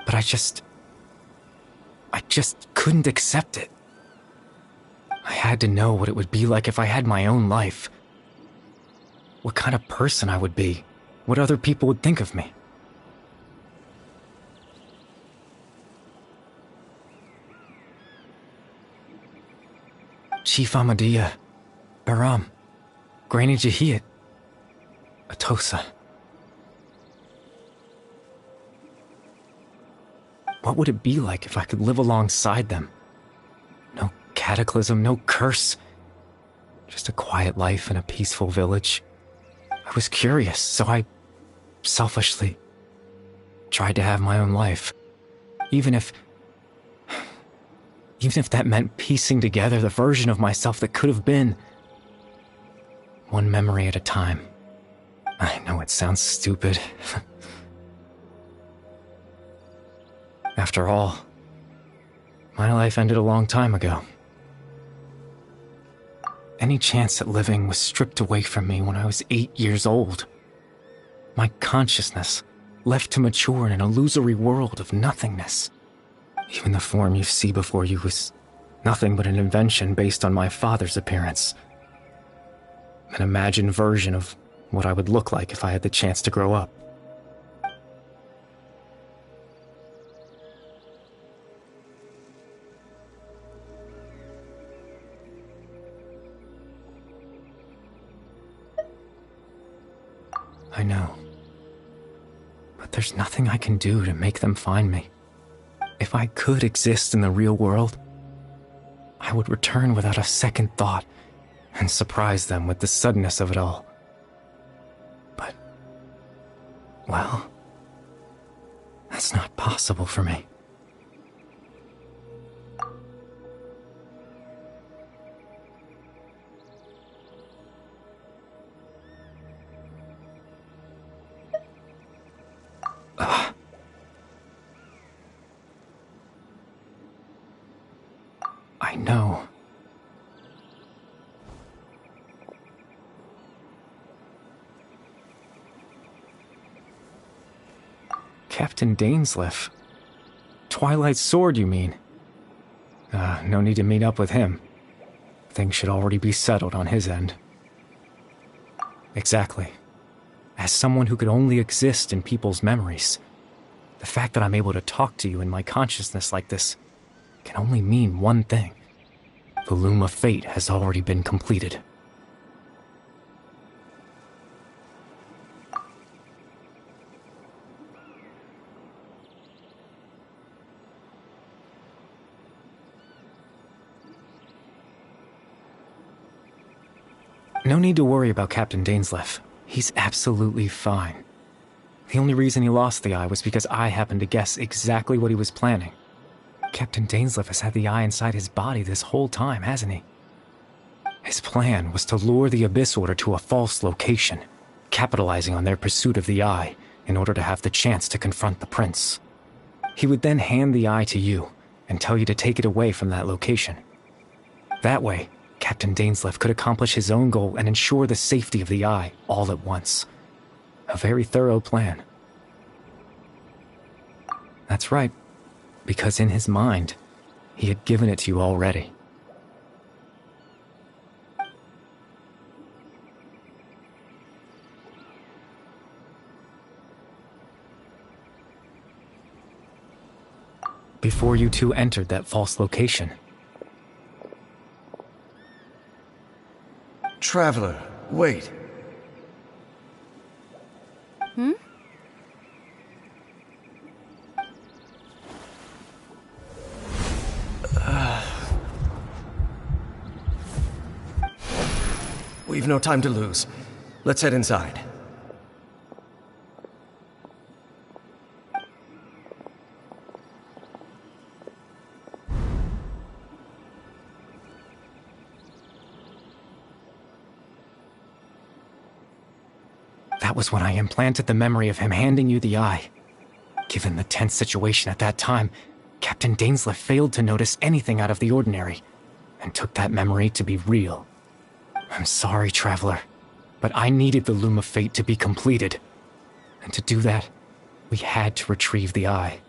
But I just couldn't accept it. I had to know what it would be like if I had my own life. What kind of person I would be. What other people would think of me. Chief Ahmadiyya, Baram, Granny Jahiyat, Atosa. What would it be like if I could live alongside them? No cataclysm, no curse. Just a quiet life in a peaceful village. I was curious, so I selfishly tried to have my own life. Even if that meant piecing together the version of myself that could have been. One memory at a time. I know it sounds stupid. After all, my life ended a long time ago. Any chance at living was stripped away from me when I was 8 years old. My consciousness left to mature in an illusory world of nothingness. Even the form you see before you was nothing but an invention based on my father's appearance. An imagined version of what I would look like if I had the chance to grow up. I know. But there's nothing I can do to make them find me. If I could exist in the real world, I would return without a second thought and surprise them with the suddenness of it all. But, well, that's not possible for me. I know. Captain Dainsleif. Twilight Sword, you mean? No need to meet up with him. Things should already be settled on his end. Exactly. As someone who could only exist in people's memories, the fact that I'm able to talk to you in my consciousness like this can only mean one thing. The loom of fate has already been completed. No need to worry about Captain Dainsleif. He's absolutely fine. The only reason he lost the eye was because I happened to guess exactly what he was planning. Captain Dainsleif has had the eye inside his body this whole time, hasn't he? His plan was to lure the Abyss Order to a false location, capitalizing on their pursuit of the eye in order to have the chance to confront the prince. He would then hand the eye to you and tell you to take it away from that location. That way, Captain Dainsleif could accomplish his own goal and ensure the safety of the eye all at once. A very thorough plan. That's right, because in his mind, he had given it to you already. before you two entered that false location. Traveler, wait. Hmm? We've no time to lose. Let's head inside. That was when I implanted the memory of him handing you the eye. Given the tense situation at that time, Captain Dainsleif failed to notice anything out of the ordinary, and took that memory to be real. I'm sorry, Traveler, but I needed the Loom of Fate to be completed. And to do that, we had to retrieve the eye.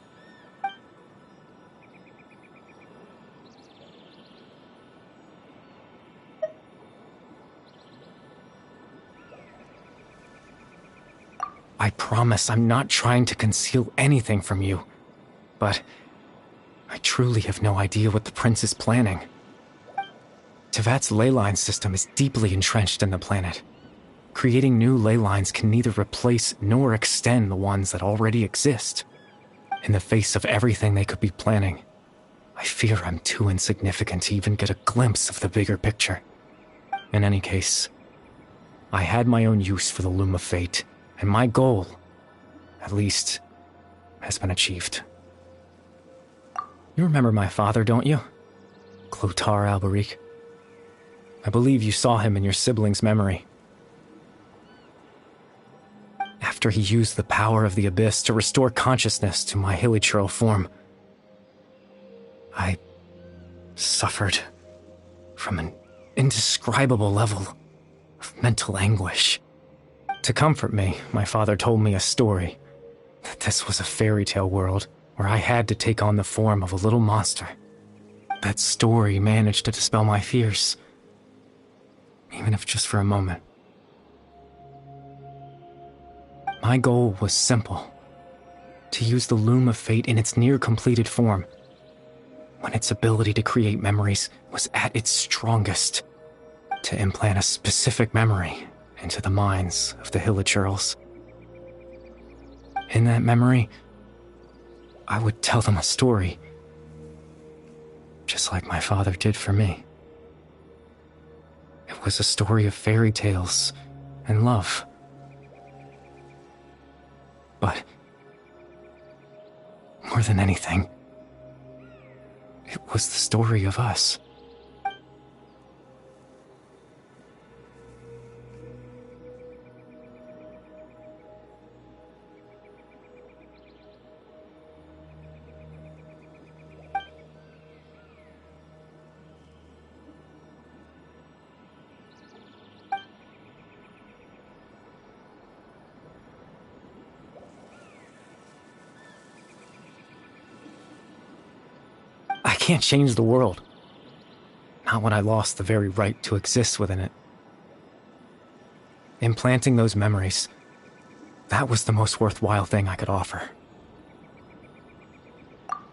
I promise I'm not trying to conceal anything from you, but I truly have no idea what the Prince is planning. Tevat's ley line system is deeply entrenched in the planet. Creating new ley lines can neither replace nor extend the ones that already exist. In the face of everything they could be planning, I fear I'm too insignificant to even get a glimpse of the bigger picture. In any case, I had my own use for the Loom of Fate, and my goal, at least, has been achieved. You remember my father, don't you? Clotar Alberic. I believe you saw him in your sibling's memory. After he used the power of the Abyss to restore consciousness to my hilichurl form, I suffered from an indescribable level of mental anguish. To comfort me, my father told me a story, that this was a fairy tale world where I had to take on the form of a little monster. That story managed to dispel my fears, even if just for a moment. My goal was simple: to use the Loom of Fate in its near-completed form, when its ability to create memories was at its strongest, to implant a specific memory into the minds of the hilichurls. In that memory, I would tell them a story, just like my father did for me. It was a story of fairy tales and love. But more than anything, it was the story of us. I can't change the world. Not when I lost the very right to exist within it. Implanting those memories, that was the most worthwhile thing I could offer.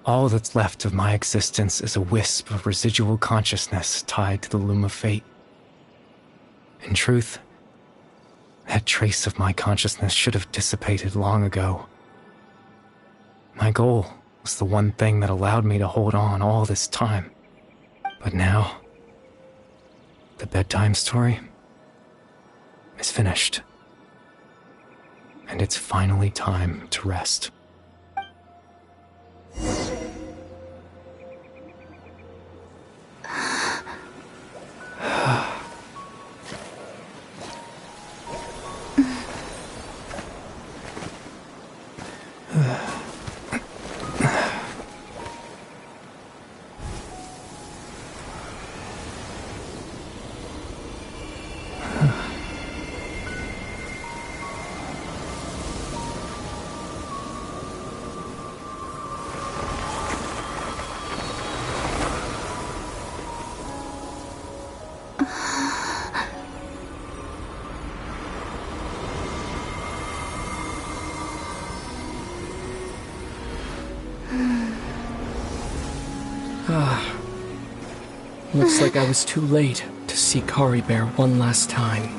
All that's left of my existence is a wisp of residual consciousness tied to the Loom of Fate. In truth, that trace of my consciousness should have dissipated long ago. My goal was the one thing that allowed me to hold on all this time. But now, the bedtime story is finished. And it's finally time to rest. Looks like I was too late to see Kari Bear one last time.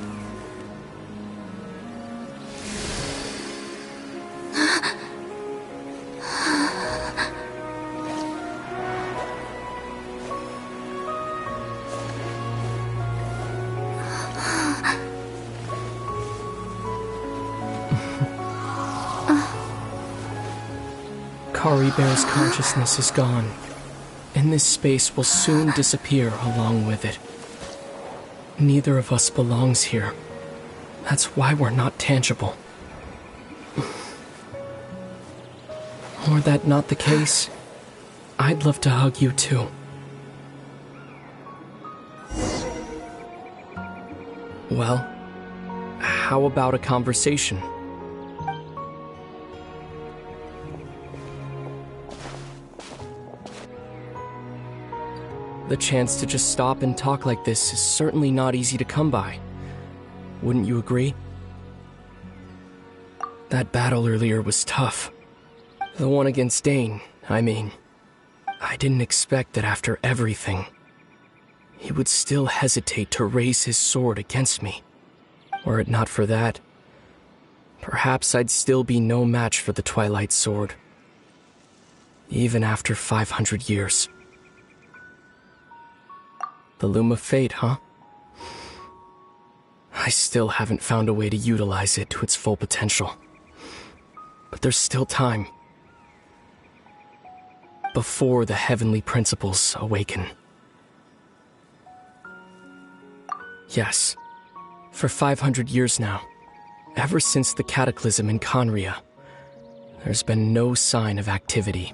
Kari Bear's consciousness is gone, and this space will soon disappear along with it. Neither of us belongs here. That's why we're not tangible. Were that not the case, I'd love to hug you too. Well, how about a conversation? The chance to just stop and talk like this is certainly not easy to come by. Wouldn't you agree? That battle earlier was tough. The one against Dane, I mean. I didn't expect that after everything, he would still hesitate to raise his sword against me. Were it not for that, perhaps I'd still be no match for the Twilight Sword. Even after 500 years. The Loom of Fate, huh? I still haven't found a way to utilize it to its full potential. But there's still time. Before the heavenly principles awaken. Yes, for 500 years now, ever since the cataclysm in Conria, there's been no sign of activity.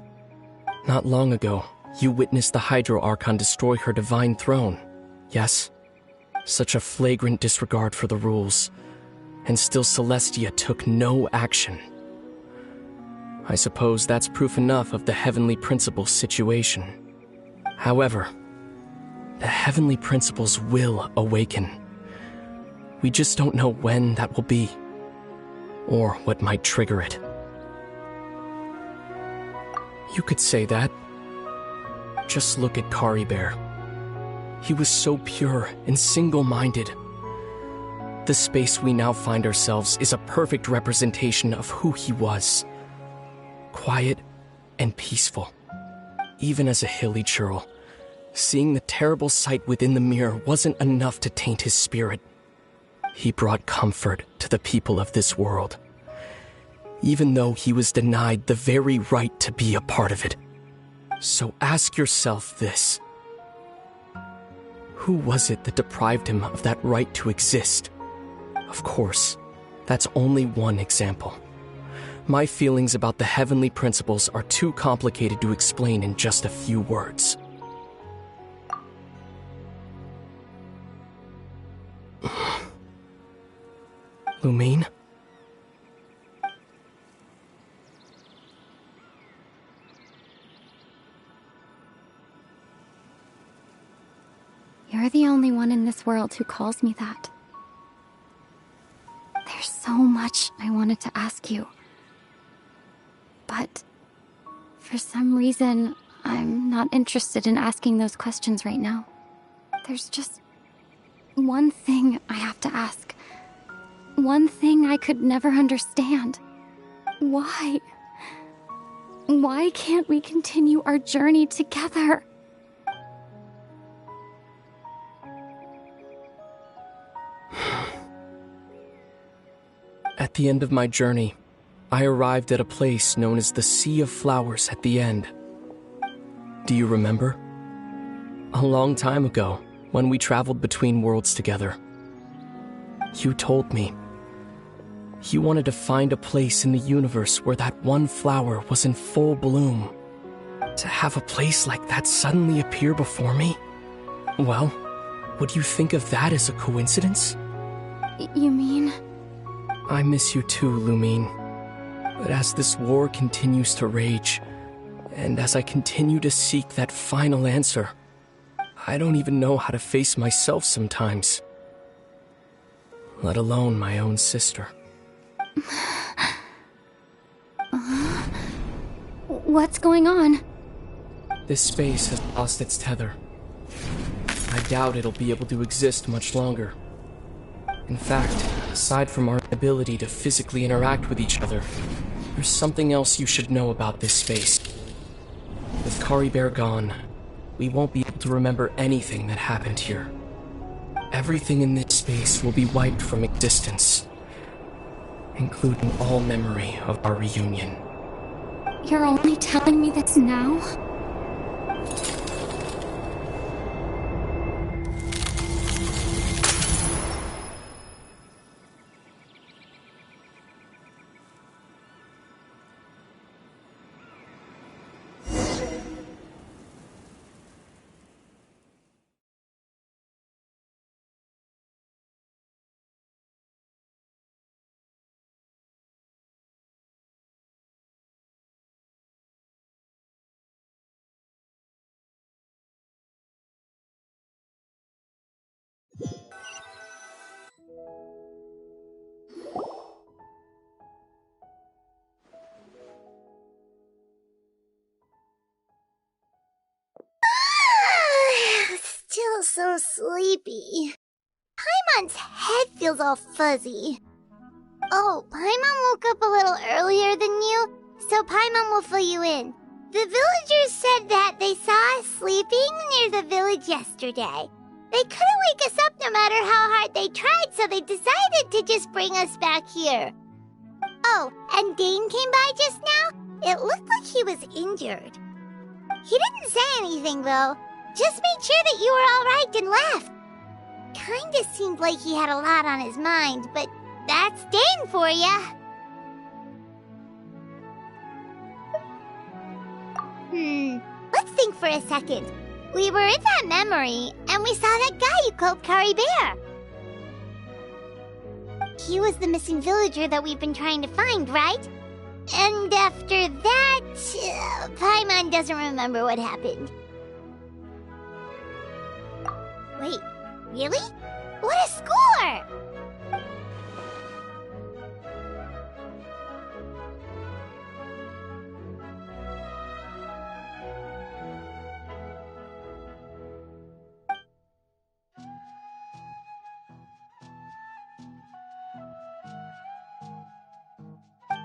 Not long ago, you witnessed the Hydro Archon destroy her divine throne, yes? Such a flagrant disregard for the rules, and still Celestia took no action. I suppose that's proof enough of the Heavenly Principles situation. However, the Heavenly Principles will awaken. We just don't know when that will be, or what might trigger it. You could say that. Just look at Kari Bear. He was so pure and single-minded. The space we now find ourselves is a perfect representation of who he was. Quiet and peaceful. Even as a hilly churl, seeing the terrible sight within the mirror wasn't enough to taint his spirit. He brought comfort to the people of this world, even though he was denied the very right to be a part of it. So ask yourself this. Who was it that deprived him of that right to exist? Of course, that's only one example. My feelings about the heavenly principles are too complicated to explain in just a few words. Lumine? You're the only one in this world who calls me that. There's so much I wanted to ask you. But for some reason, I'm not interested in asking those questions right now. There's just one thing I have to ask. One thing I could never understand. Why? Why can't we continue our journey together? At the end of my journey, I arrived at a place known as the Sea of Flowers at the end. Do you remember? A long time ago, when we traveled between worlds together. You told me you wanted to find a place in the universe where that one flower was in full bloom. To have a place like that suddenly appear before me? Well, would you think of that as a coincidence? You mean? I miss you too, Lumine. But as this war continues to rage, and as I continue to seek that final answer, I don't even know how to face myself sometimes. Let alone my own sister. What's going on? This space has lost its tether. I doubt it'll be able to exist much longer. In fact, aside from our ability to physically interact with each other, there's something else you should know about this space. With Kari Bear gone, we won't be able to remember anything that happened here. Everything in this space will be wiped from existence, including all memory of our reunion. You're only telling me this now? Still so sleepy. Paimon's head feels all fuzzy. Oh, Paimon woke up a little earlier than you, so Paimon will fill you in. The villagers said that they saw us sleeping near the village yesterday. They couldn't wake us up no matter how hard they tried, so they decided to just bring us back here. Oh, and Dane came by just now. It looked like he was injured. He didn't say anything, though. Just made sure that you were all right and left. Kinda seemed like he had a lot on his mind, but that's Dane for ya. Let's think for a second. We were in that memory, and we saw that guy you called Kari Bear. He was the missing villager that we've been trying to find, right? And after that, Paimon doesn't remember what happened. Wait, really? What a score!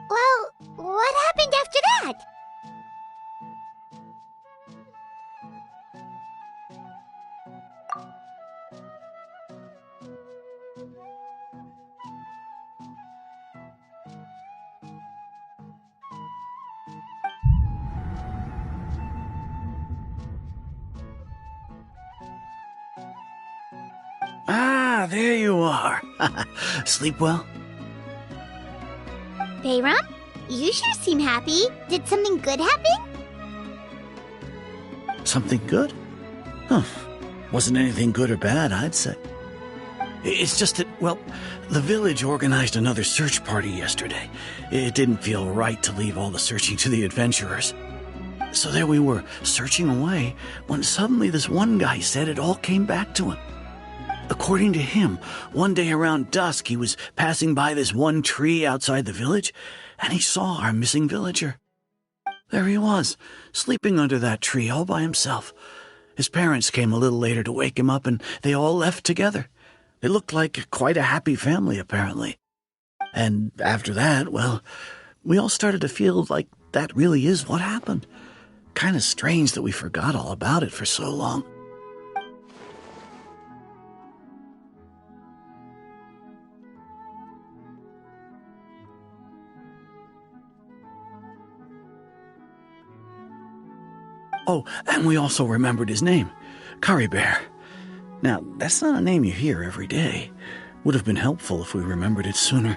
Well, what happened after that? Ah, there you are. Sleep well? Bayram, you sure seem happy. Did something good happen? Something good? Huh. Wasn't anything good or bad, I'd say. It's just that, well, the village organized another search party yesterday. It didn't feel right to leave all the searching to the adventurers. So there we were, searching away, when suddenly this one guy said it all came back to him. According to him, one day around dusk he was passing by this one tree outside the village, and he saw our missing villager. There he was, sleeping under that tree all by himself. His parents came a little later to wake him up, and they all left together. They looked like quite a happy family, apparently. And after that, well, we all started to feel like that really is what happened. Kind of strange that we forgot all about it for so long. Oh, and we also remembered his name, Kari Bear. Now, that's not a name you hear every day. Would have been helpful if we remembered it sooner.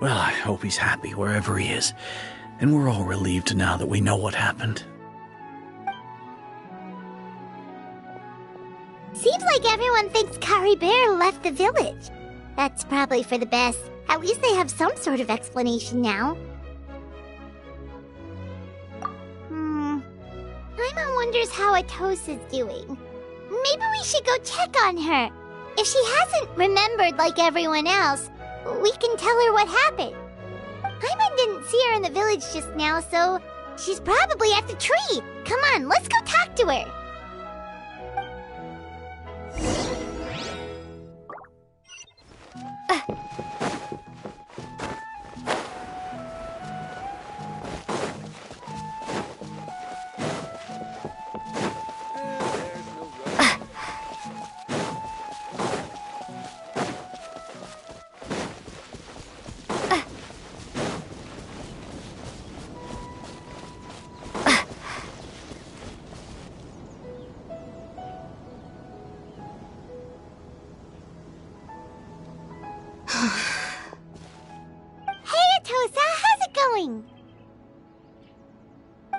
Well, I hope he's happy wherever he is, and we're all relieved now that we know what happened. Seems like everyone thinks Kari Bear left the village. That's probably for the best. At least they have some sort of explanation now. Paimon wonders how Atos is doing. Maybe we should go check on her. If she hasn't remembered like everyone else, we can tell her what happened. Paimon didn't see her in the village just now, so she's probably at the tree. Come on, let's go talk to her.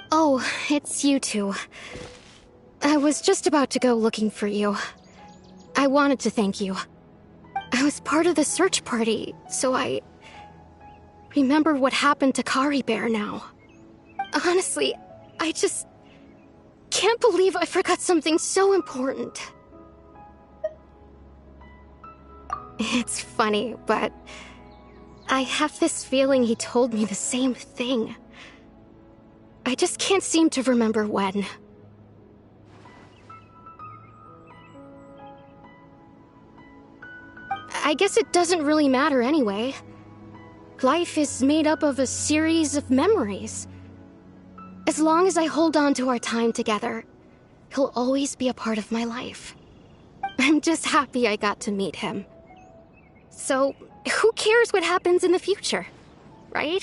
Oh, it's you two. I was just about to go looking for you. I wanted to thank you. I was part of the search party, so I remember what happened to Kari Bear now. Honestly, I just can't believe I forgot something so important. It's funny, but I have this feeling he told me the same thing. I just can't seem to remember when. I guess it doesn't really matter anyway. Life is made up of a series of memories. As long as I hold on to our time together, he'll always be a part of my life. I'm just happy I got to meet him. So, who cares what happens in the future, right?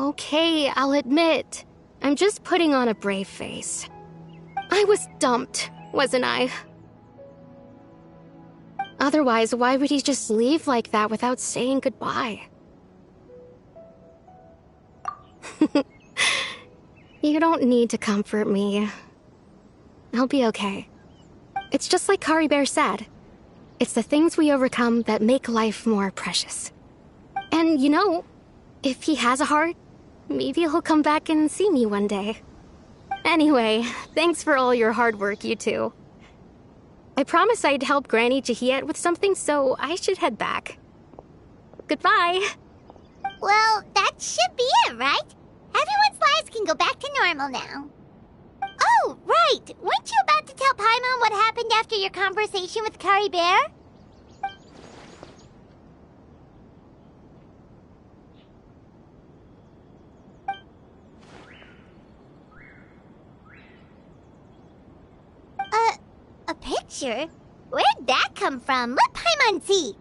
Okay, I'll admit, I'm just putting on a brave face. I was dumped, wasn't I? Otherwise, why would he just leave like that without saying goodbye? You don't need to comfort me. I'll be okay. It's just like Kari Bear said. It's the things we overcome that make life more precious. And you know, if he has a heart, maybe he'll come back and see me one day. Anyway, thanks for all your hard work, you two. I promised I'd help Granny Jahiet with something, so I should head back. Goodbye. Well, that should be it, right? Everyone's lives can go back to normal now. Oh, right! Weren't you about to tell Paimon what happened after your conversation with Kari Bear? A picture? Where'd that come from? Let Paimon see!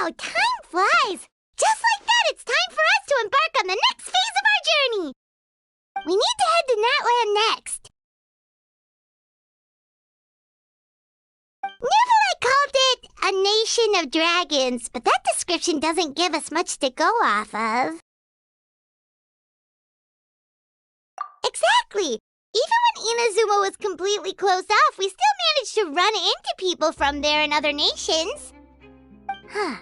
Wow, time flies! Just like that, it's time for us to embark on the next phase of our journey! We need to head to Natland next. Neverlight called it a nation of dragons, but that description doesn't give us much to go off of. Exactly! Even when Inazuma was completely closed off, we still managed to run into people from there and other nations. Huh.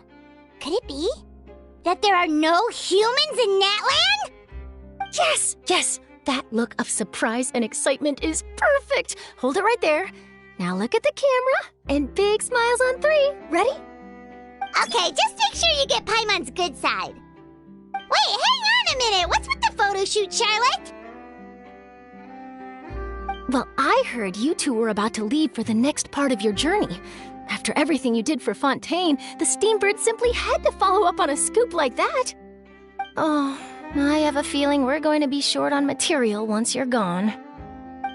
Could it be that there are no humans in Natland? Yes, yes! That look of surprise and excitement is perfect! Hold it right there. Now look at the camera, and big smiles on 3. Ready? Okay, just make sure you get Paimon's good side. Wait, hang on a minute! What's with the photo shoot, Charlotte? Well, I heard you two were about to leave for the next part of your journey. After everything you did for Fontaine, the Steambird simply had to follow up on a scoop like that. Oh, I have a feeling we're going to be short on material once you're gone.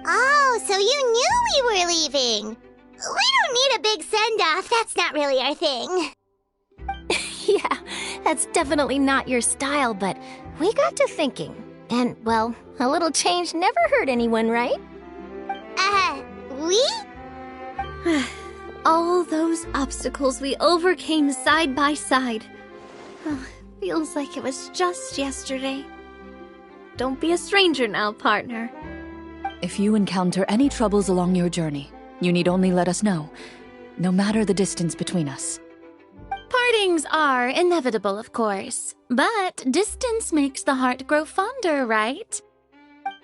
Oh, so you knew we were leaving. We don't need a big send-off. That's not really our thing. Yeah, that's definitely not your style, but we got to thinking. And, well, a little change never hurt anyone, right? We? All those obstacles we overcame side by side. Feels like it was just yesterday. Don't be a stranger now, partner. If you encounter any troubles along your journey, you need only let us know, no matter the distance between us. Partings are inevitable, of course, but distance makes the heart grow fonder, right?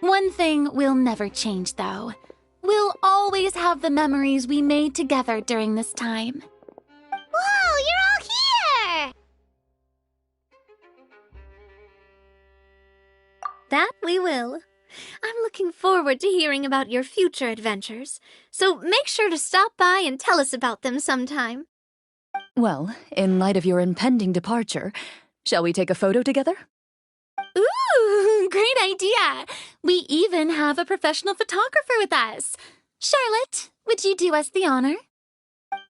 One thing will never change, though. We'll always have the memories we made together during this time. Whoa, you're all here! That we will. I'm looking forward to hearing about your future adventures, so make sure to stop by and tell us about them sometime. Well, in light of your impending departure, shall we take a photo together? Ooh, great idea! We even have a professional photographer with us. Charlotte, would you do us the honor?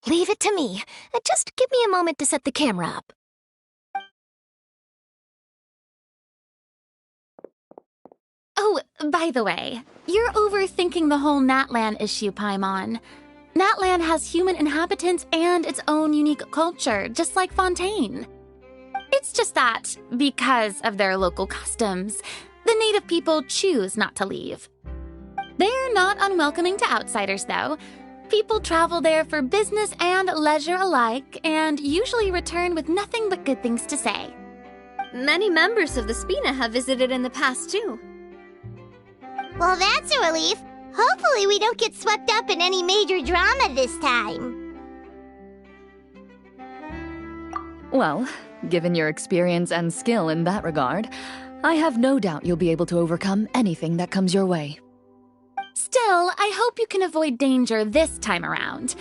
Leave it to me. Just give me a moment to set the camera up. Oh, by the way, you're overthinking the whole Natland issue, Paimon. Natland has human inhabitants and its own unique culture, just like Fontaine. It's just that, because of their local customs, the native people choose not to leave. They're not unwelcoming to outsiders, though. People travel there for business and leisure alike, and usually return with nothing but good things to say. Many members of the Spina have visited in the past, too. Well, that's a relief. Hopefully we don't get swept up in any major drama this time. Well, given your experience and skill in that regard, I have no doubt you'll be able to overcome anything that comes your way. Still, I hope you can avoid danger this time around.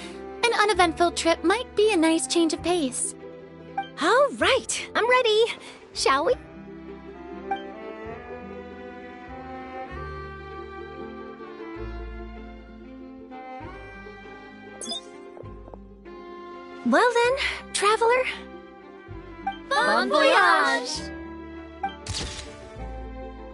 An uneventful trip might be a nice change of pace. All right, I'm ready. Shall we? Well then, traveler. Bon voyage!